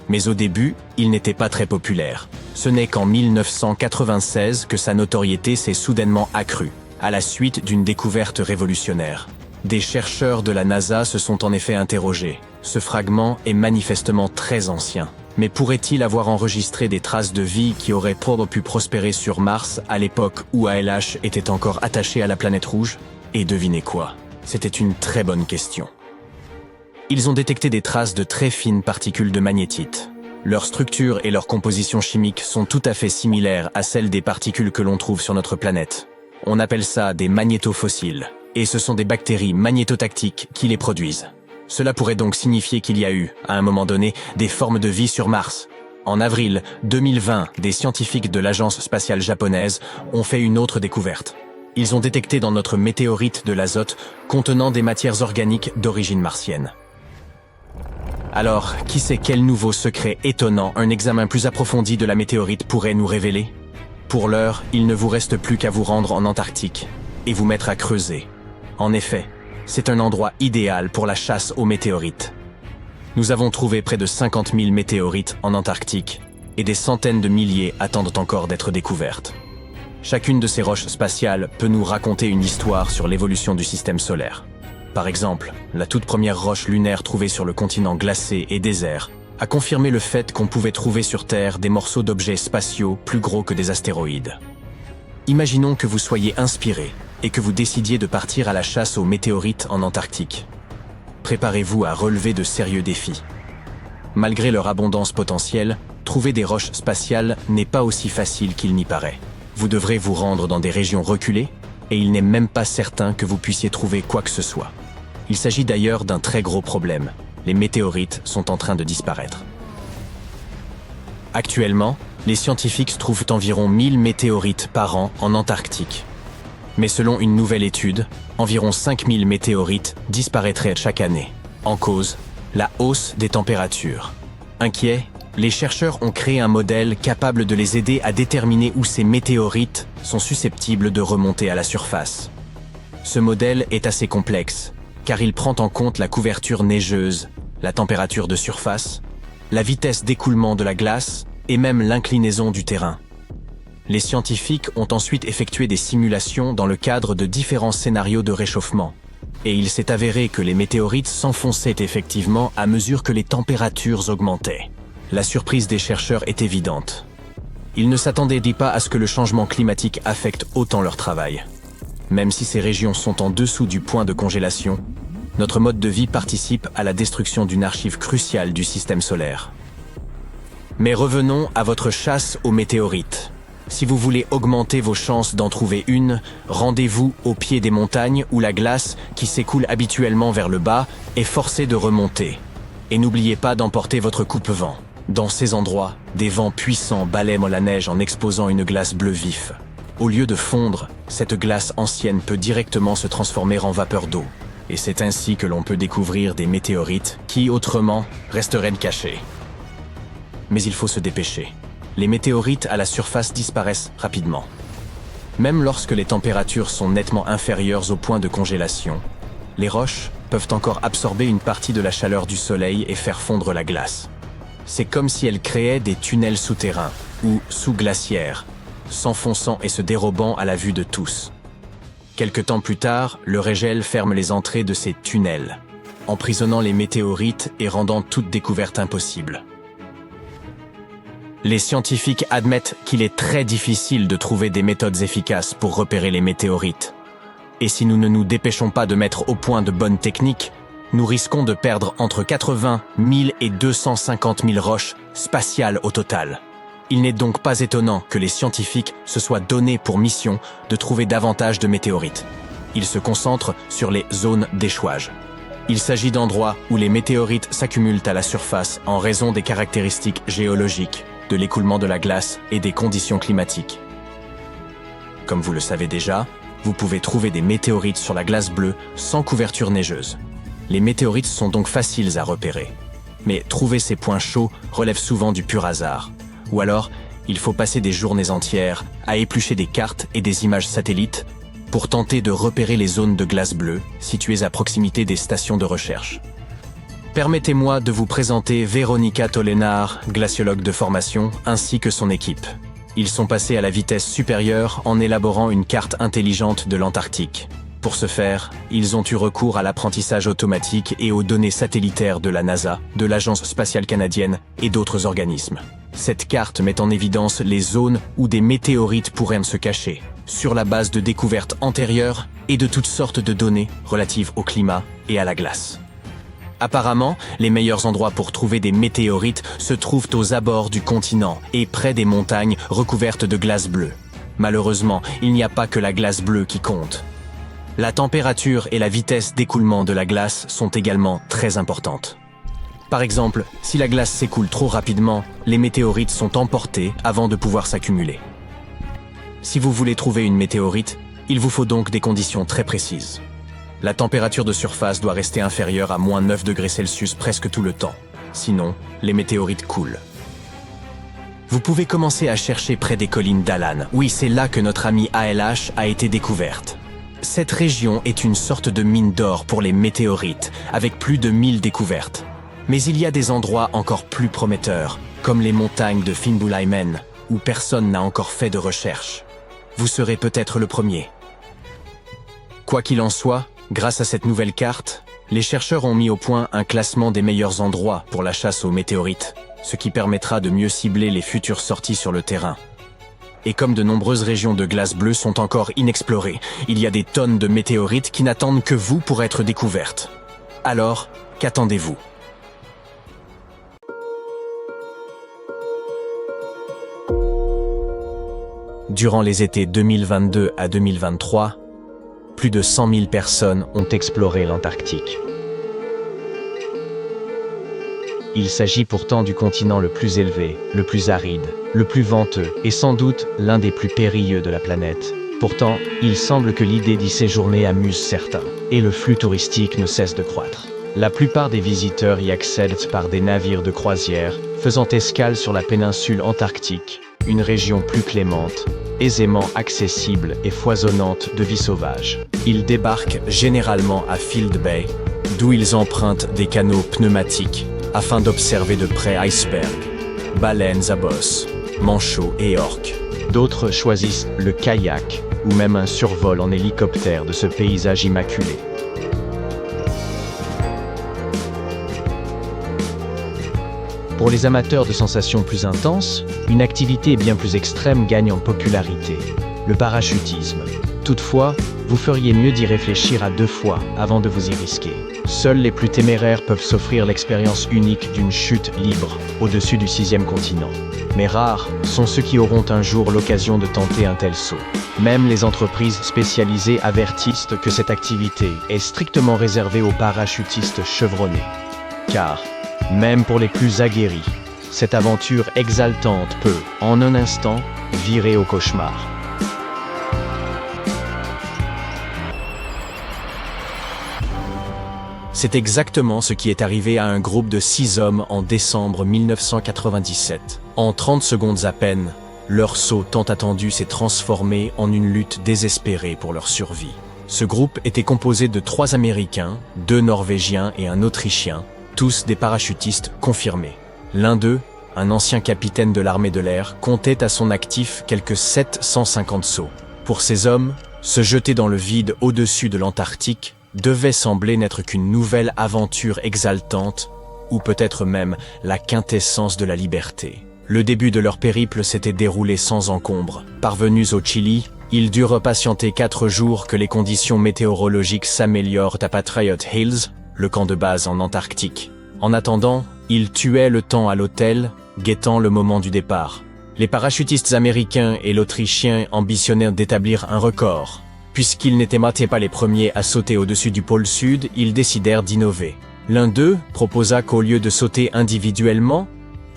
Mais au début, il n'était pas très populaire. Ce n'est qu'en 1996 que sa notoriété s'est soudainement accrue, à la suite d'une découverte révolutionnaire. Des chercheurs de la NASA se sont en effet interrogés. Ce fragment est manifestement très ancien. Mais pourrait-il avoir enregistré des traces de vie qui auraient pu prospérer sur Mars à l'époque où ALH était encore attaché à la planète rouge? Et devinez quoi? C'était une très bonne question. Ils ont détecté des traces de très fines particules de magnétite. Leur structure et leur composition chimique sont tout à fait similaires à celles des particules que l'on trouve sur notre planète. On appelle ça des magnétofossiles, et ce sont des bactéries magnétotactiques qui les produisent. Cela pourrait donc signifier qu'il y a eu, à un moment donné, des formes de vie sur Mars. En avril 2020, des scientifiques de l'agence spatiale japonaise ont fait une autre découverte. Ils ont détecté dans notre météorite de l'azote contenant des matières organiques d'origine martienne. Alors, qui sait quel nouveau secret étonnant un examen plus approfondi de la météorite pourrait nous révéler? Pour l'heure, il ne vous reste plus qu'à vous rendre en Antarctique et vous mettre à creuser. En effet, c'est un endroit idéal pour la chasse aux météorites. Nous avons trouvé près de 50 000 météorites en Antarctique et des centaines de milliers attendent encore d'être découvertes. Chacune de ces roches spatiales peut nous raconter une histoire sur l'évolution du système solaire. Par exemple, la toute première roche lunaire trouvée sur le continent glacé et désert a confirmé le fait qu'on pouvait trouver sur Terre des morceaux d'objets spatiaux plus gros que des astéroïdes. Imaginons que vous soyez inspiré et que vous décidiez de partir à la chasse aux météorites en Antarctique. Préparez-vous à relever de sérieux défis. Malgré leur abondance potentielle, trouver des roches spatiales n'est pas aussi facile qu'il n'y paraît. Vous devrez vous rendre dans des régions reculées et il n'est même pas certain que vous puissiez trouver quoi que ce soit. Il s'agit d'ailleurs d'un très gros problème. Les météorites sont en train de disparaître. Actuellement, les scientifiques trouvent environ 1000 météorites par an en Antarctique. Mais selon une nouvelle étude, environ 5000 météorites disparaîtraient chaque année. En cause, la hausse des températures. Inquiets, les chercheurs ont créé un modèle capable de les aider à déterminer où ces météorites sont susceptibles de remonter à la surface. Ce modèle est assez complexe, car il prend en compte la couverture neigeuse, la température de surface, la vitesse d'écoulement de la glace et même l'inclinaison du terrain. Les scientifiques ont ensuite effectué des simulations dans le cadre de différents scénarios de réchauffement. Et il s'est avéré que les météorites s'enfonçaient effectivement à mesure que les températures augmentaient. La surprise des chercheurs est évidente. Ils ne s'attendaient pas à ce que le changement climatique affecte autant leur travail. Même si ces régions sont en dessous du point de congélation, notre mode de vie participe à la destruction d'une archive cruciale du système solaire. Mais revenons à votre chasse aux météorites. Si vous voulez augmenter vos chances d'en trouver une, rendez-vous au pied des montagnes où la glace, qui s'écoule habituellement vers le bas, est forcée de remonter. Et n'oubliez pas d'emporter votre coupe-vent. Dans ces endroits, des vents puissants balaient la neige en exposant une glace bleu vif. Au lieu de fondre, cette glace ancienne peut directement se transformer en vapeur d'eau. Et c'est ainsi que l'on peut découvrir des météorites qui, autrement, resteraient cachées. Mais il faut se dépêcher. Les météorites à la surface disparaissent rapidement. Même lorsque les températures sont nettement inférieures au point de congélation, les roches peuvent encore absorber une partie de la chaleur du soleil et faire fondre la glace. C'est comme si elle créait des tunnels souterrains, ou sous-glaciaires, s'enfonçant et se dérobant à la vue de tous. Quelque temps plus tard, le régel ferme les entrées de ces tunnels, emprisonnant les météorites et rendant toute découverte impossible. Les scientifiques admettent qu'il est très difficile de trouver des méthodes efficaces pour repérer les météorites. Et si nous ne nous dépêchons pas de mettre au point de bonnes techniques, nous risquons de perdre entre 80 000 et 250 000 roches spatiales au total. Il n'est donc pas étonnant que les scientifiques se soient donnés pour mission de trouver davantage de météorites. Ils se concentrent sur les zones d'échouage. Il s'agit d'endroits où les météorites s'accumulent à la surface en raison des caractéristiques géologiques, de l'écoulement de la glace et des conditions climatiques. Comme vous le savez déjà, vous pouvez trouver des météorites sur la glace bleue sans couverture neigeuse. Les météorites sont donc faciles à repérer. Mais trouver ces points chauds relève souvent du pur hasard. Ou alors, il faut passer des journées entières à éplucher des cartes et des images satellites pour tenter de repérer les zones de glace bleue situées à proximité des stations de recherche. Permettez-moi de vous présenter Veronica Tolenar, glaciologue de formation, ainsi que son équipe. Ils sont passés à la vitesse supérieure en élaborant une carte intelligente de l'Antarctique. Pour ce faire, ils ont eu recours à l'apprentissage automatique et aux données satellitaires de la NASA, de l'Agence spatiale canadienne et d'autres organismes. Cette carte met en évidence les zones où des météorites pourraient se cacher, sur la base de découvertes antérieures et de toutes sortes de données relatives au climat et à la glace. Apparemment, les meilleurs endroits pour trouver des météorites se trouvent aux abords du continent et près des montagnes recouvertes de glace bleue. Malheureusement, il n'y a pas que la glace bleue qui compte. La température et la vitesse d'écoulement de la glace sont également très importantes. Par exemple, si la glace s'écoule trop rapidement, les météorites sont emportées avant de pouvoir s'accumuler. Si vous voulez trouver une météorite, il vous faut donc des conditions très précises. La température de surface doit rester inférieure à moins 9 degrés Celsius presque tout le temps. Sinon, les météorites coulent. Vous pouvez commencer à chercher près des collines d'Alan. Oui, c'est là que notre amie ALH a été découverte. Cette région est une sorte de mine d'or pour les météorites, avec plus de 1000 découvertes. Mais il y a des endroits encore plus prometteurs, comme les montagnes de Fimbulaimen, où personne n'a encore fait de recherche. Vous serez peut-être le premier. Quoi qu'il en soit, grâce à cette nouvelle carte, les chercheurs ont mis au point un classement des meilleurs endroits pour la chasse aux météorites, ce qui permettra de mieux cibler les futures sorties sur le terrain. Et comme de nombreuses régions de glace bleue sont encore inexplorées, il y a des tonnes de météorites qui n'attendent que vous pour être découvertes. Alors, qu'attendez-vous ? Durant les étés 2022 à 2023, plus de 100 000 personnes ont exploré l'Antarctique. Il s'agit pourtant du continent le plus élevé, le plus aride, le plus venteux et sans doute l'un des plus périlleux de la planète. Pourtant, il semble que l'idée d'y séjourner amuse certains, et le flux touristique ne cesse de croître. La plupart des visiteurs y accèdent par des navires de croisière, faisant escale sur la péninsule antarctique, une région plus clémente, aisément accessible et foisonnante de vie sauvage. Ils débarquent généralement à Field Bay, d'où ils empruntent des canots pneumatiques afin d'observer de près icebergs, baleines à bosse, manchots et orques. D'autres choisissent le kayak ou même un survol en hélicoptère de ce paysage immaculé. Pour les amateurs de sensations plus intenses, une activité bien plus extrême gagne en popularité, le parachutisme. Toutefois, vous feriez mieux d'y réfléchir à 2 fois avant de vous y risquer. Seuls les plus téméraires peuvent s'offrir l'expérience unique d'une chute libre au-dessus du 6e continent. Mais rares sont ceux qui auront un jour l'occasion de tenter un tel saut. Même les entreprises spécialisées avertissent que cette activité est strictement réservée aux parachutistes chevronnés. Car, même pour les plus aguerris, cette aventure exaltante peut, en un instant, virer au cauchemar. C'est exactement ce qui est arrivé à un groupe de 6 hommes en décembre 1997. En 30 secondes à peine, leur saut tant attendu s'est transformé en une lutte désespérée pour leur survie. Ce groupe était composé de 3 Américains, 2 Norvégiens et un Autrichien, tous des parachutistes confirmés. L'un d'eux, un ancien capitaine de l'armée de l'air, comptait à son actif quelques 750 sauts. Pour ces hommes, se jeter dans le vide au-dessus de l'Antarctique devait sembler n'être qu'une nouvelle aventure exaltante, ou peut-être même la quintessence de la liberté. Le début de leur périple s'était déroulé sans encombre. Parvenus au Chili, ils durent patienter 4 jours que les conditions météorologiques s'améliorent à Patriot Hills, le camp de base en Antarctique. En attendant, ils tuaient le temps à l'hôtel, guettant le moment du départ. Les parachutistes américains et l'Autrichien ambitionnèrent d'établir un record. Puisqu'ils n'étaient pas les premiers à sauter au-dessus du pôle sud, ils décidèrent d'innover. L'un d'eux proposa qu'au lieu de sauter individuellement,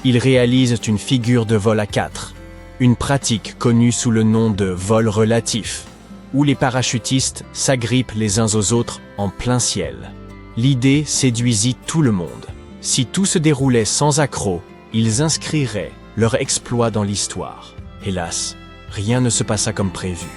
ils réalisent une figure de vol à 4, une pratique connue sous le nom de vol relatif, où les parachutistes s'agrippent les uns aux autres en plein ciel. L'idée séduisit tout le monde. Si tout se déroulait sans accroc, ils inscriraient leur exploit dans l'histoire. Hélas, rien ne se passa comme prévu.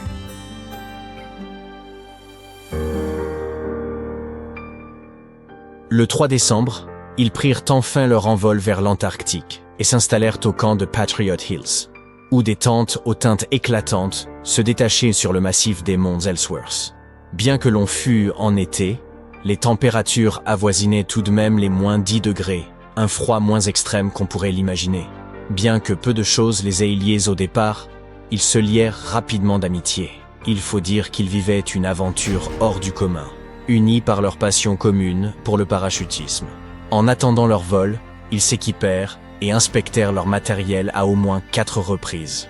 Le 3 décembre, ils prirent enfin leur envol vers l'Antarctique et s'installèrent au camp de Patriot Hills, où des tentes aux teintes éclatantes se détachaient sur le massif des monts Ellsworth. Bien que l'on fût en été, les températures avoisinaient tout de même les -10 degrés, un froid moins extrême qu'on pourrait l'imaginer. Bien que peu de choses les aient liés au départ, ils se lièrent rapidement d'amitié. Il faut dire qu'ils vivaient une aventure hors du commun, unis par leur passion commune pour le parachutisme. En attendant leur vol, ils s'équipèrent et inspectèrent leur matériel à au moins 4 reprises.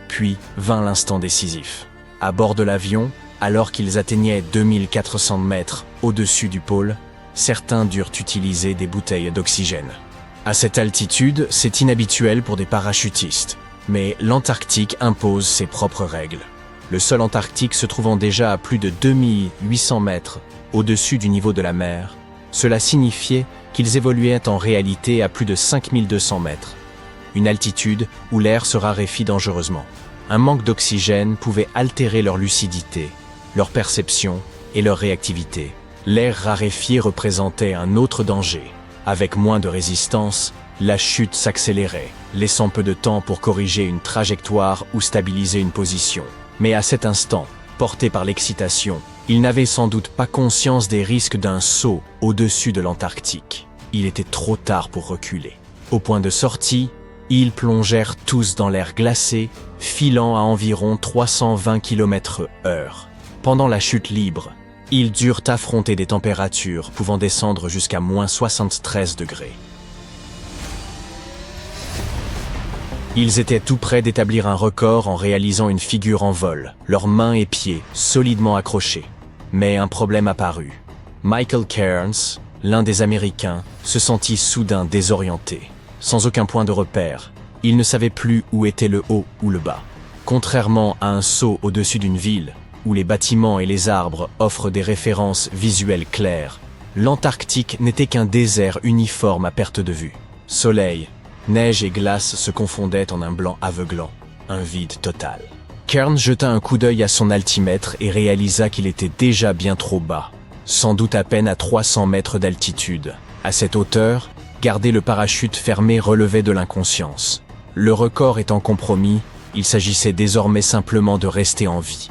Puis vint l'instant décisif. À bord de l'avion, alors qu'ils atteignaient 2400 mètres au-dessus du pôle, certains durent utiliser des bouteilles d'oxygène. À cette altitude, c'est inhabituel pour des parachutistes, mais l'Antarctique impose ses propres règles. Le sol antarctique se trouvant déjà à plus de 2800 mètres au-dessus du niveau de la mer, cela signifiait qu'ils évoluaient en réalité à plus de 5200 mètres, une altitude où l'air se raréfie dangereusement. Un manque d'oxygène pouvait altérer leur lucidité, leur perception et leur réactivité. L'air raréfié représentait un autre danger. Avec moins de résistance, la chute s'accélérait, laissant peu de temps pour corriger une trajectoire ou stabiliser une position. Mais à cet instant, portés par l'excitation, ils n'avaient sans doute pas conscience des risques d'un saut au-dessus de l'Antarctique. Il était trop tard pour reculer. Au point de sortie, ils plongèrent tous dans l'air glacé, filant à environ 320 km/h. Pendant la chute libre, ils durent affronter des températures pouvant descendre jusqu'à -73 degrés. Ils étaient tout près d'établir un record en réalisant une figure en vol, leurs mains et pieds solidement accrochés. Mais un problème apparut. Michael Cairns, l'un des Américains, se sentit soudain désorienté. Sans aucun point de repère, il ne savait plus où était le haut ou le bas. Contrairement à un saut au-dessus d'une ville, où les bâtiments et les arbres offrent des références visuelles claires, l'Antarctique n'était qu'un désert uniforme à perte de vue. Soleil, neige et glace se confondaient en un blanc aveuglant, un vide total. Cairns jeta un coup d'œil à son altimètre et réalisa qu'il était déjà bien trop bas, sans doute à peine à 300 mètres d'altitude. À cette hauteur, garder le parachute fermé relevait de l'inconscience. Le record étant compromis, il s'agissait désormais simplement de rester en vie.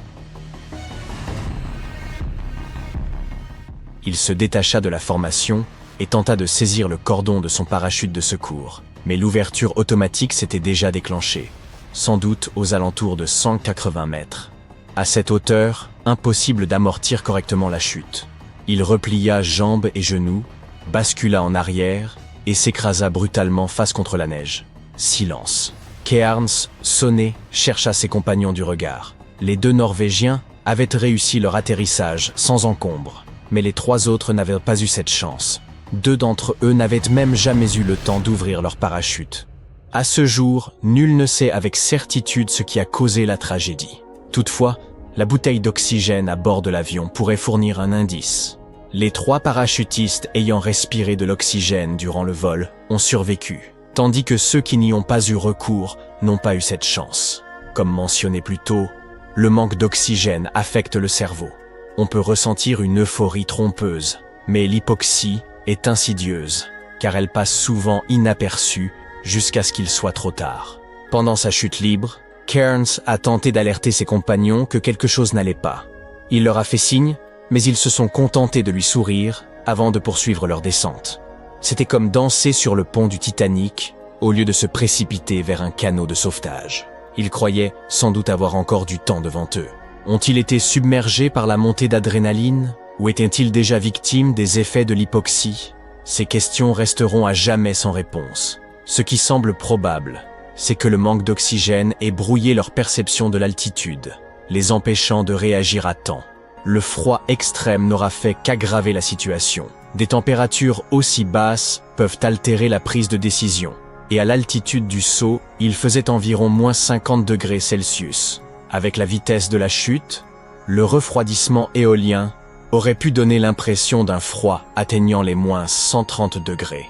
Il se détacha de la formation et tenta de saisir le cordon de son parachute de secours. Mais l'ouverture automatique s'était déjà déclenchée, sans doute aux alentours de 180 mètres. À cette hauteur, impossible d'amortir correctement la chute. Il replia jambes et genoux, bascula en arrière et s'écrasa brutalement face contre la neige. Silence. Cairns, sonné, chercha ses compagnons du regard. Les 2 Norvégiens avaient réussi leur atterrissage sans encombre, mais les 3 autres n'avaient pas eu cette chance. 2 d'entre eux n'avaient même jamais eu le temps d'ouvrir leur parachute. À ce jour, nul ne sait avec certitude ce qui a causé la tragédie. Toutefois, la bouteille d'oxygène à bord de l'avion pourrait fournir un indice. Les 3 parachutistes ayant respiré de l'oxygène durant le vol ont survécu, tandis que ceux qui n'y ont pas eu recours n'ont pas eu cette chance. Comme mentionné plus tôt, le manque d'oxygène affecte le cerveau. On peut ressentir une euphorie trompeuse, mais l'hypoxie est insidieuse, car elle passe souvent inaperçue jusqu'à ce qu'il soit trop tard. Pendant sa chute libre, Cairns a tenté d'alerter ses compagnons que quelque chose n'allait pas. Il leur a fait signe, mais ils se sont contentés de lui sourire avant de poursuivre leur descente. C'était comme danser sur le pont du Titanic, au lieu de se précipiter vers un canot de sauvetage. Ils croyaient sans doute avoir encore du temps devant eux. Ont-ils été submergés par la montée d'adrénaline, ou étaient-ils déjà victimes des effets de l'hypoxie? Ces questions resteront à jamais sans réponse. Ce qui semble probable, c'est que le manque d'oxygène ait brouillé leur perception de l'altitude, les empêchant de réagir à temps. Le froid extrême n'aura fait qu'aggraver la situation. Des températures aussi basses peuvent altérer la prise de décision. Et à l'altitude du saut, il faisait environ moins 50 degrés Celsius. Avec la vitesse de la chute, le refroidissement éolien aurait pu donner l'impression d'un froid atteignant les moins 130 degrés.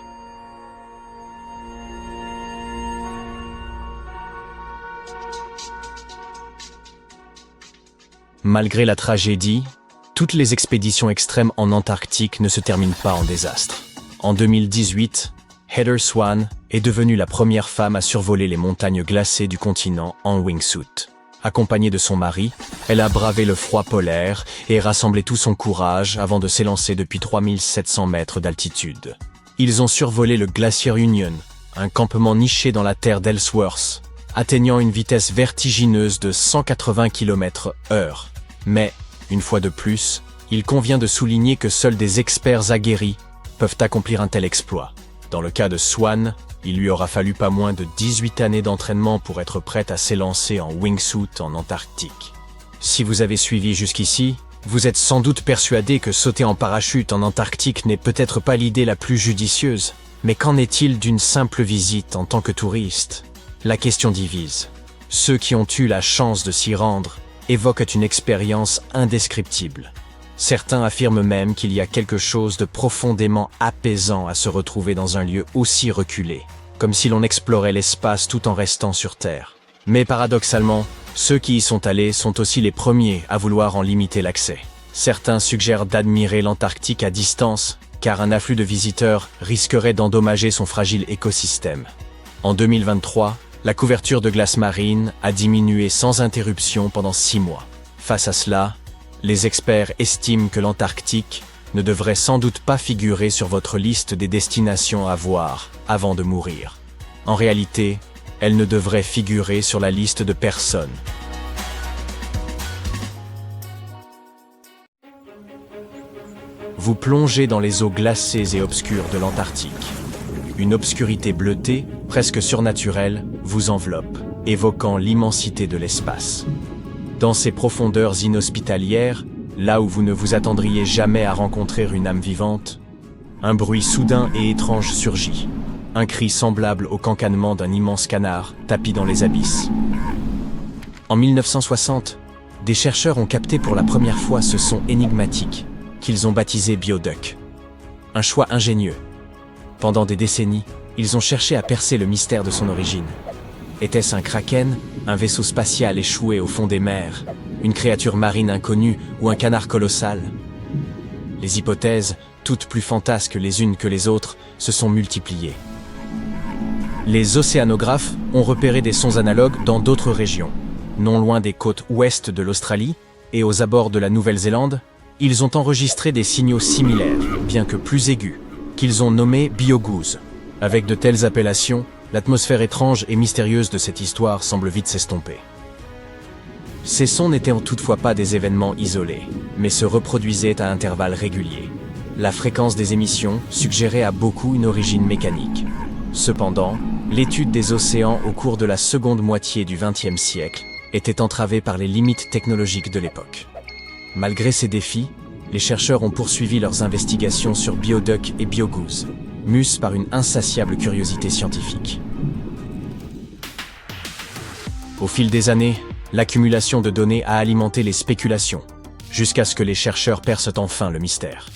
Malgré la tragédie, toutes les expéditions extrêmes en Antarctique ne se terminent pas en désastre. En 2018, Heather Swan est devenue la première femme à survoler les montagnes glacées du continent en wingsuit. Accompagnée de son mari, elle a bravé le froid polaire et rassemblé tout son courage avant de s'élancer depuis 3700 mètres d'altitude. Ils ont survolé le glacier Union, un campement niché dans la terre d'Ellsworth, atteignant une vitesse vertigineuse de 180 km/h. Mais, une fois de plus, il convient de souligner que seuls des experts aguerris peuvent accomplir un tel exploit. Dans le cas de Swan, il lui aura fallu pas moins de 18 années d'entraînement pour être prête à s'élancer en wingsuit en Antarctique. Si vous avez suivi jusqu'ici, vous êtes sans doute persuadé que sauter en parachute en Antarctique n'est peut-être pas l'idée la plus judicieuse. Mais qu'en est-il d'une simple visite en tant que touriste? La question divise. Ceux qui ont eu la chance de s'y rendre évoquent une expérience indescriptible. Certains affirment même qu'il y a quelque chose de profondément apaisant à se retrouver dans un lieu aussi reculé, comme si l'on explorait l'espace tout en restant sur Terre. Mais paradoxalement, ceux qui y sont allés sont aussi les premiers à vouloir en limiter l'accès. Certains suggèrent d'admirer l'Antarctique à distance, car un afflux de visiteurs risquerait d'endommager son fragile écosystème. En 2023, la couverture de glace marine a diminué sans interruption pendant 6 mois. Face à cela, les experts estiment que l'Antarctique ne devrait sans doute pas figurer sur votre liste des destinations à voir avant de mourir. En réalité, elle ne devrait figurer sur la liste de personne. Vous plongez dans les eaux glacées et obscures de l'Antarctique. Une obscurité bleutée, presque surnaturelle, vous enveloppe, évoquant l'immensité de l'espace. Dans ces profondeurs inhospitalières, là où vous ne vous attendriez jamais à rencontrer une âme vivante, un bruit soudain et étrange surgit. Un cri semblable au cancanement d'un immense canard tapi dans les abysses. En 1960, des chercheurs ont capté pour la première fois ce son énigmatique, qu'ils ont baptisé Bioduck. Un choix ingénieux. Pendant des décennies, ils ont cherché à percer le mystère de son origine. Était-ce un kraken, un vaisseau spatial échoué au fond des mers, une créature marine inconnue ou un canard colossal? Les hypothèses, toutes plus fantasques les unes que les autres, se sont multipliées. Les océanographes ont repéré des sons analogues dans d'autres régions. Non loin des côtes ouest de l'Australie et aux abords de la Nouvelle-Zélande, ils ont enregistré des signaux similaires, bien que plus aigus, qu'ils ont nommés biogoose. Avec de telles appellations, l'atmosphère étrange et mystérieuse de cette histoire semble vite s'estomper. Ces sons n'étaient toutefois pas des événements isolés, mais se reproduisaient à intervalles réguliers. La fréquence des émissions suggérait à beaucoup une origine mécanique. Cependant, l'étude des océans au cours de la seconde moitié du XXe siècle était entravée par les limites technologiques de l'époque. Malgré ces défis, les chercheurs ont poursuivi leurs investigations sur Bioduck et Biogoose, mus par une insatiable curiosité scientifique. Au fil des années, l'accumulation de données a alimenté les spéculations, jusqu'à ce que les chercheurs percent enfin le mystère.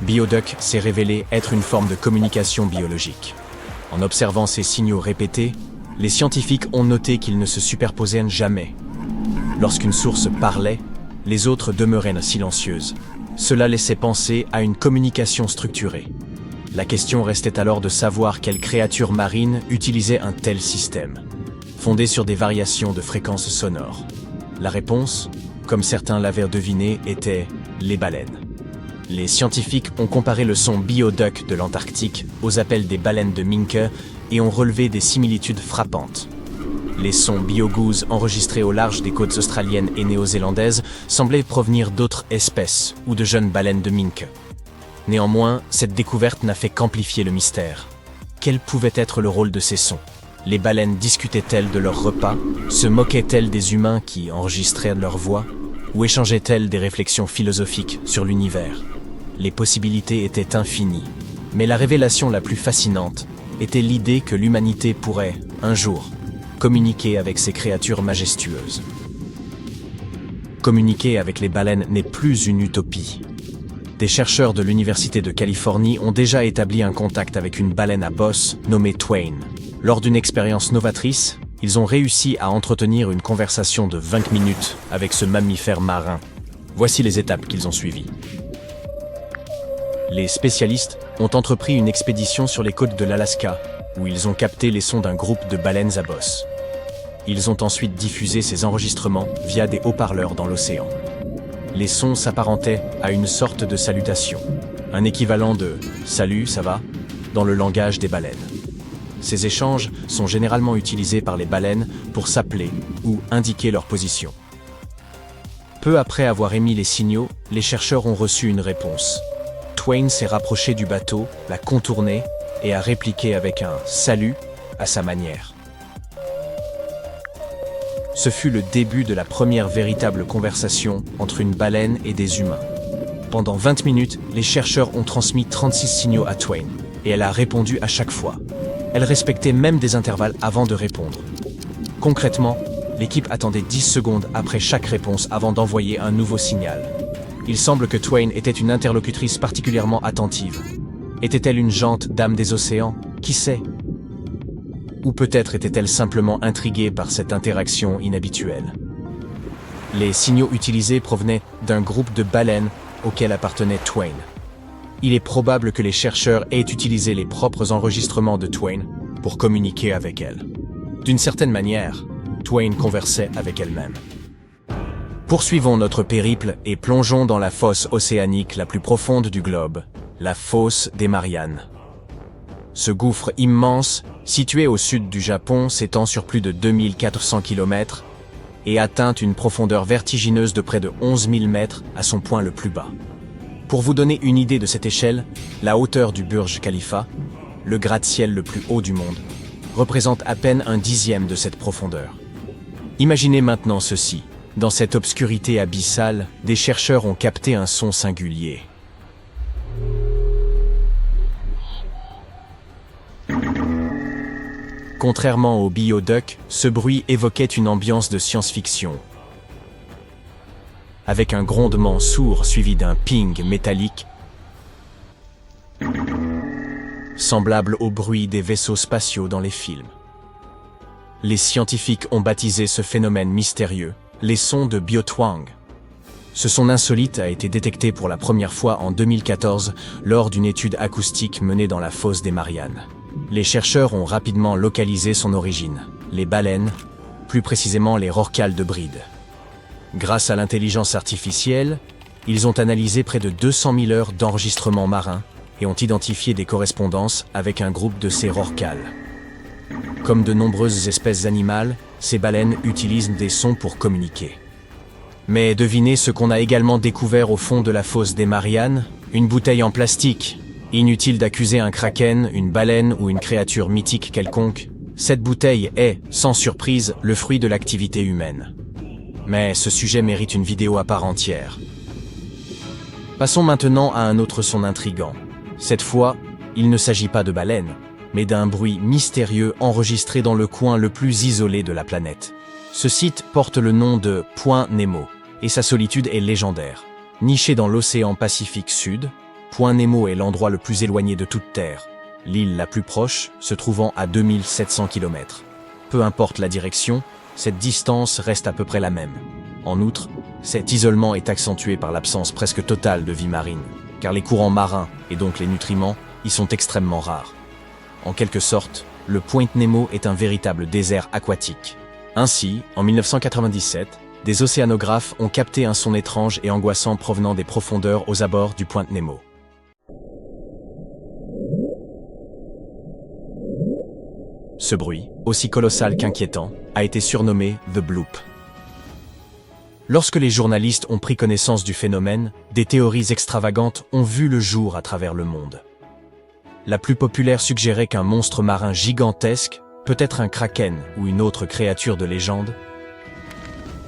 Bioduck s'est révélé être une forme de communication biologique. En observant ces signaux répétés, les scientifiques ont noté qu'ils ne se superposaient jamais. Lorsqu'une source parlait, les autres demeuraient silencieuses. Cela laissait penser à une communication structurée. La question restait alors de savoir quelle créature marine utilisait un tel système, fondé sur des variations de fréquences sonores. La réponse, comme certains l'avaient deviné, était les baleines. Les scientifiques ont comparé le son bioduck de l'Antarctique aux appels des baleines de Minke et ont relevé des similitudes frappantes. Les sons biogoose enregistrés au large des côtes australiennes et néo-zélandaises semblaient provenir d'autres espèces ou de jeunes baleines de Minke. Néanmoins, cette découverte n'a fait qu'amplifier le mystère. Quel pouvait être le rôle de ces sons ? Les baleines discutaient-elles de leurs repas ? Se moquaient-elles des humains qui enregistraient leur voix ? Ou échangeaient-elles des réflexions philosophiques sur l'univers ? Les possibilités étaient infinies, mais la révélation la plus fascinante était l'idée que l'humanité pourrait, un jour, communiquer avec ces créatures majestueuses. Communiquer avec les baleines n'est plus une utopie. Des chercheurs de l'Université de Californie ont déjà établi un contact avec une baleine à bosse nommée Twain. Lors d'une expérience novatrice, ils ont réussi à entretenir une conversation de 20 minutes avec ce mammifère marin. Voici les étapes qu'ils ont suivies. Les spécialistes ont entrepris une expédition sur les côtes de l'Alaska, où ils ont capté les sons d'un groupe de baleines à bosse. Ils ont ensuite diffusé ces enregistrements via des haut-parleurs dans l'océan. Les sons s'apparentaient à une sorte de salutation, un équivalent de « Salut, ça va ?» dans le langage des baleines. Ces échanges sont généralement utilisés par les baleines pour s'appeler ou indiquer leur position. Peu après avoir émis les signaux, les chercheurs ont reçu une réponse. Twain s'est rapproché du bateau, l'a contourné et a répliqué avec un « salut » à sa manière. Ce fut le début de la première véritable conversation entre une baleine et des humains. Pendant 20 minutes, les chercheurs ont transmis 36 signaux à Twain, et elle a répondu à chaque fois. Elle respectait même des intervalles avant de répondre. Concrètement, l'équipe attendait 10 secondes après chaque réponse avant d'envoyer un nouveau signal. Il semble que Twain était une interlocutrice particulièrement attentive. Était-elle une jante dame des océans? Qui sait? Ou peut-être était-elle simplement intriguée par cette interaction inhabituelle. Les signaux utilisés provenaient d'un groupe de baleines auquel appartenait Twain. Il est probable que les chercheurs aient utilisé les propres enregistrements de Twain pour communiquer avec elle. D'une certaine manière, Twain conversait avec elle-même. Poursuivons notre périple et plongeons dans la fosse océanique la plus profonde du globe, la fosse des Mariannes. Ce gouffre immense, situé au sud du Japon, s'étend sur plus de 2400 km et atteint une profondeur vertigineuse de près de 11 000 mètres à son point le plus bas. Pour vous donner une idée de cette échelle, la hauteur du Burj Khalifa, le gratte-ciel le plus haut du monde, représente à peine un dixième de cette profondeur. Imaginez maintenant ceci. Dans cette obscurité abyssale, des chercheurs ont capté un son singulier. Contrairement au bioduck, ce bruit évoquait une ambiance de science-fiction. Avec un grondement sourd suivi d'un ping métallique, semblable au bruit des vaisseaux spatiaux dans les films. Les scientifiques ont baptisé ce phénomène mystérieux les sons de Biotwang. Ce son insolite a été détecté pour la première fois en 2014 lors d'une étude acoustique menée dans la fosse des Mariannes. Les chercheurs ont rapidement localisé son origine, les baleines, plus précisément les rorquals de bride. Grâce à l'intelligence artificielle, ils ont analysé près de 200 000 heures d'enregistrements marins et ont identifié des correspondances avec un groupe de ces rorquals. Comme de nombreuses espèces animales, ces baleines utilisent des sons pour communiquer. Mais devinez ce qu'on a également découvert au fond de la fosse des Mariannes? Une bouteille en plastique. Inutile d'accuser un kraken, une baleine ou une créature mythique quelconque. Cette bouteille est, sans surprise, le fruit de l'activité humaine. Mais ce sujet mérite une vidéo à part entière. Passons maintenant à un autre son intrigant. Cette fois, il ne s'agit pas de baleines, mais d'un bruit mystérieux enregistré dans le coin le plus isolé de la planète. Ce site porte le nom de Point Nemo, et sa solitude est légendaire. Niché dans l'océan Pacifique Sud, Point Nemo est l'endroit le plus éloigné de toute Terre, l'île la plus proche se trouvant à 2700 km. Peu importe la direction, cette distance reste à peu près la même. En outre, cet isolement est accentué par l'absence presque totale de vie marine, car les courants marins, et donc les nutriments, ils sont extrêmement rares. En quelque sorte, le Point Nemo est un véritable désert aquatique. Ainsi, en 1997, des océanographes ont capté un son étrange et angoissant provenant des profondeurs aux abords du Point Nemo. Ce bruit, aussi colossal qu'inquiétant, a été surnommé The Bloop. Lorsque les journalistes ont pris connaissance du phénomène, des théories extravagantes ont vu le jour à travers le monde. La plus populaire suggérait qu'un monstre marin gigantesque, peut-être un kraken ou une autre créature de légende,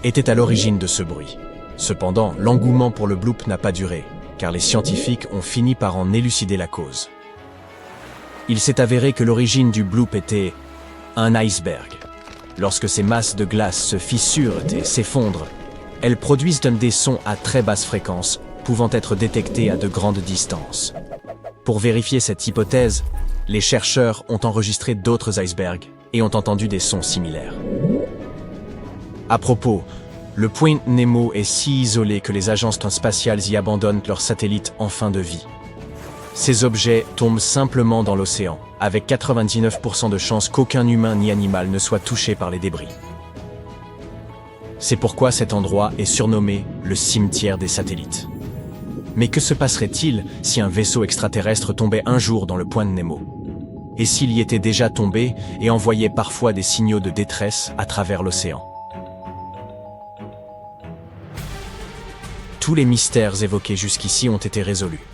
était à l'origine de ce bruit. Cependant, l'engouement pour le bloop n'a pas duré, car les scientifiques ont fini par en élucider la cause. Il s'est avéré que l'origine du bloop était un iceberg. Lorsque ces masses de glace se fissurent et s'effondrent, elles produisent des sons à très basse fréquence, pouvant être détectés à de grandes distances. Pour vérifier cette hypothèse, les chercheurs ont enregistré d'autres icebergs et ont entendu des sons similaires. À propos, le Point Nemo est si isolé que les agences spatiales y abandonnent leurs satellites en fin de vie. Ces objets tombent simplement dans l'océan, avec 99% de chances qu'aucun humain ni animal ne soit touché par les débris. C'est pourquoi cet endroit est surnommé le cimetière des satellites. Mais que se passerait-il si un vaisseau extraterrestre tombait un jour dans le Point Nemo? Et s'il y était déjà tombé et envoyait parfois des signaux de détresse à travers l'océan? Tous les mystères évoqués jusqu'ici ont été résolus.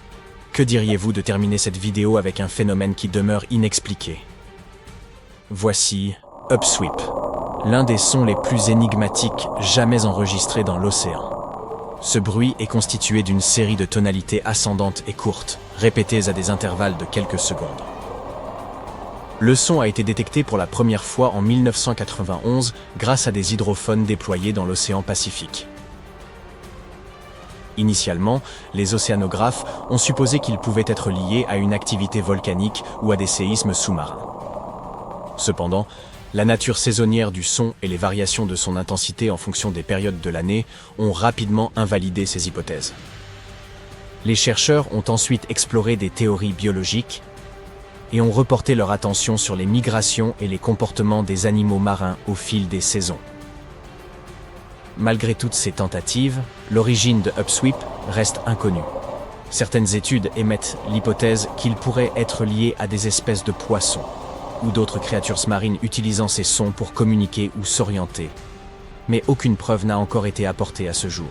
Que diriez-vous de terminer cette vidéo avec un phénomène qui demeure inexpliqué? Voici Upsweep, l'un des sons les plus énigmatiques jamais enregistrés dans l'océan. Ce bruit est constitué d'une série de tonalités ascendantes et courtes, répétées à des intervalles de quelques secondes. Le son a été détecté pour la première fois en 1991 grâce à des hydrophones déployés dans l'océan Pacifique. Initialement, les océanographes ont supposé qu'il pouvait être lié à une activité volcanique ou à des séismes sous-marins. Cependant, la nature saisonnière du son et les variations de son intensité en fonction des périodes de l'année ont rapidement invalidé ces hypothèses. Les chercheurs ont ensuite exploré des théories biologiques et ont reporté leur attention sur les migrations et les comportements des animaux marins au fil des saisons. Malgré toutes ces tentatives, l'origine de Upsweep reste inconnue. Certaines études émettent l'hypothèse qu'il pourrait être lié à des espèces de poissons ou d'autres créatures marines utilisant ces sons pour communiquer ou s'orienter. Mais aucune preuve n'a encore été apportée à ce jour.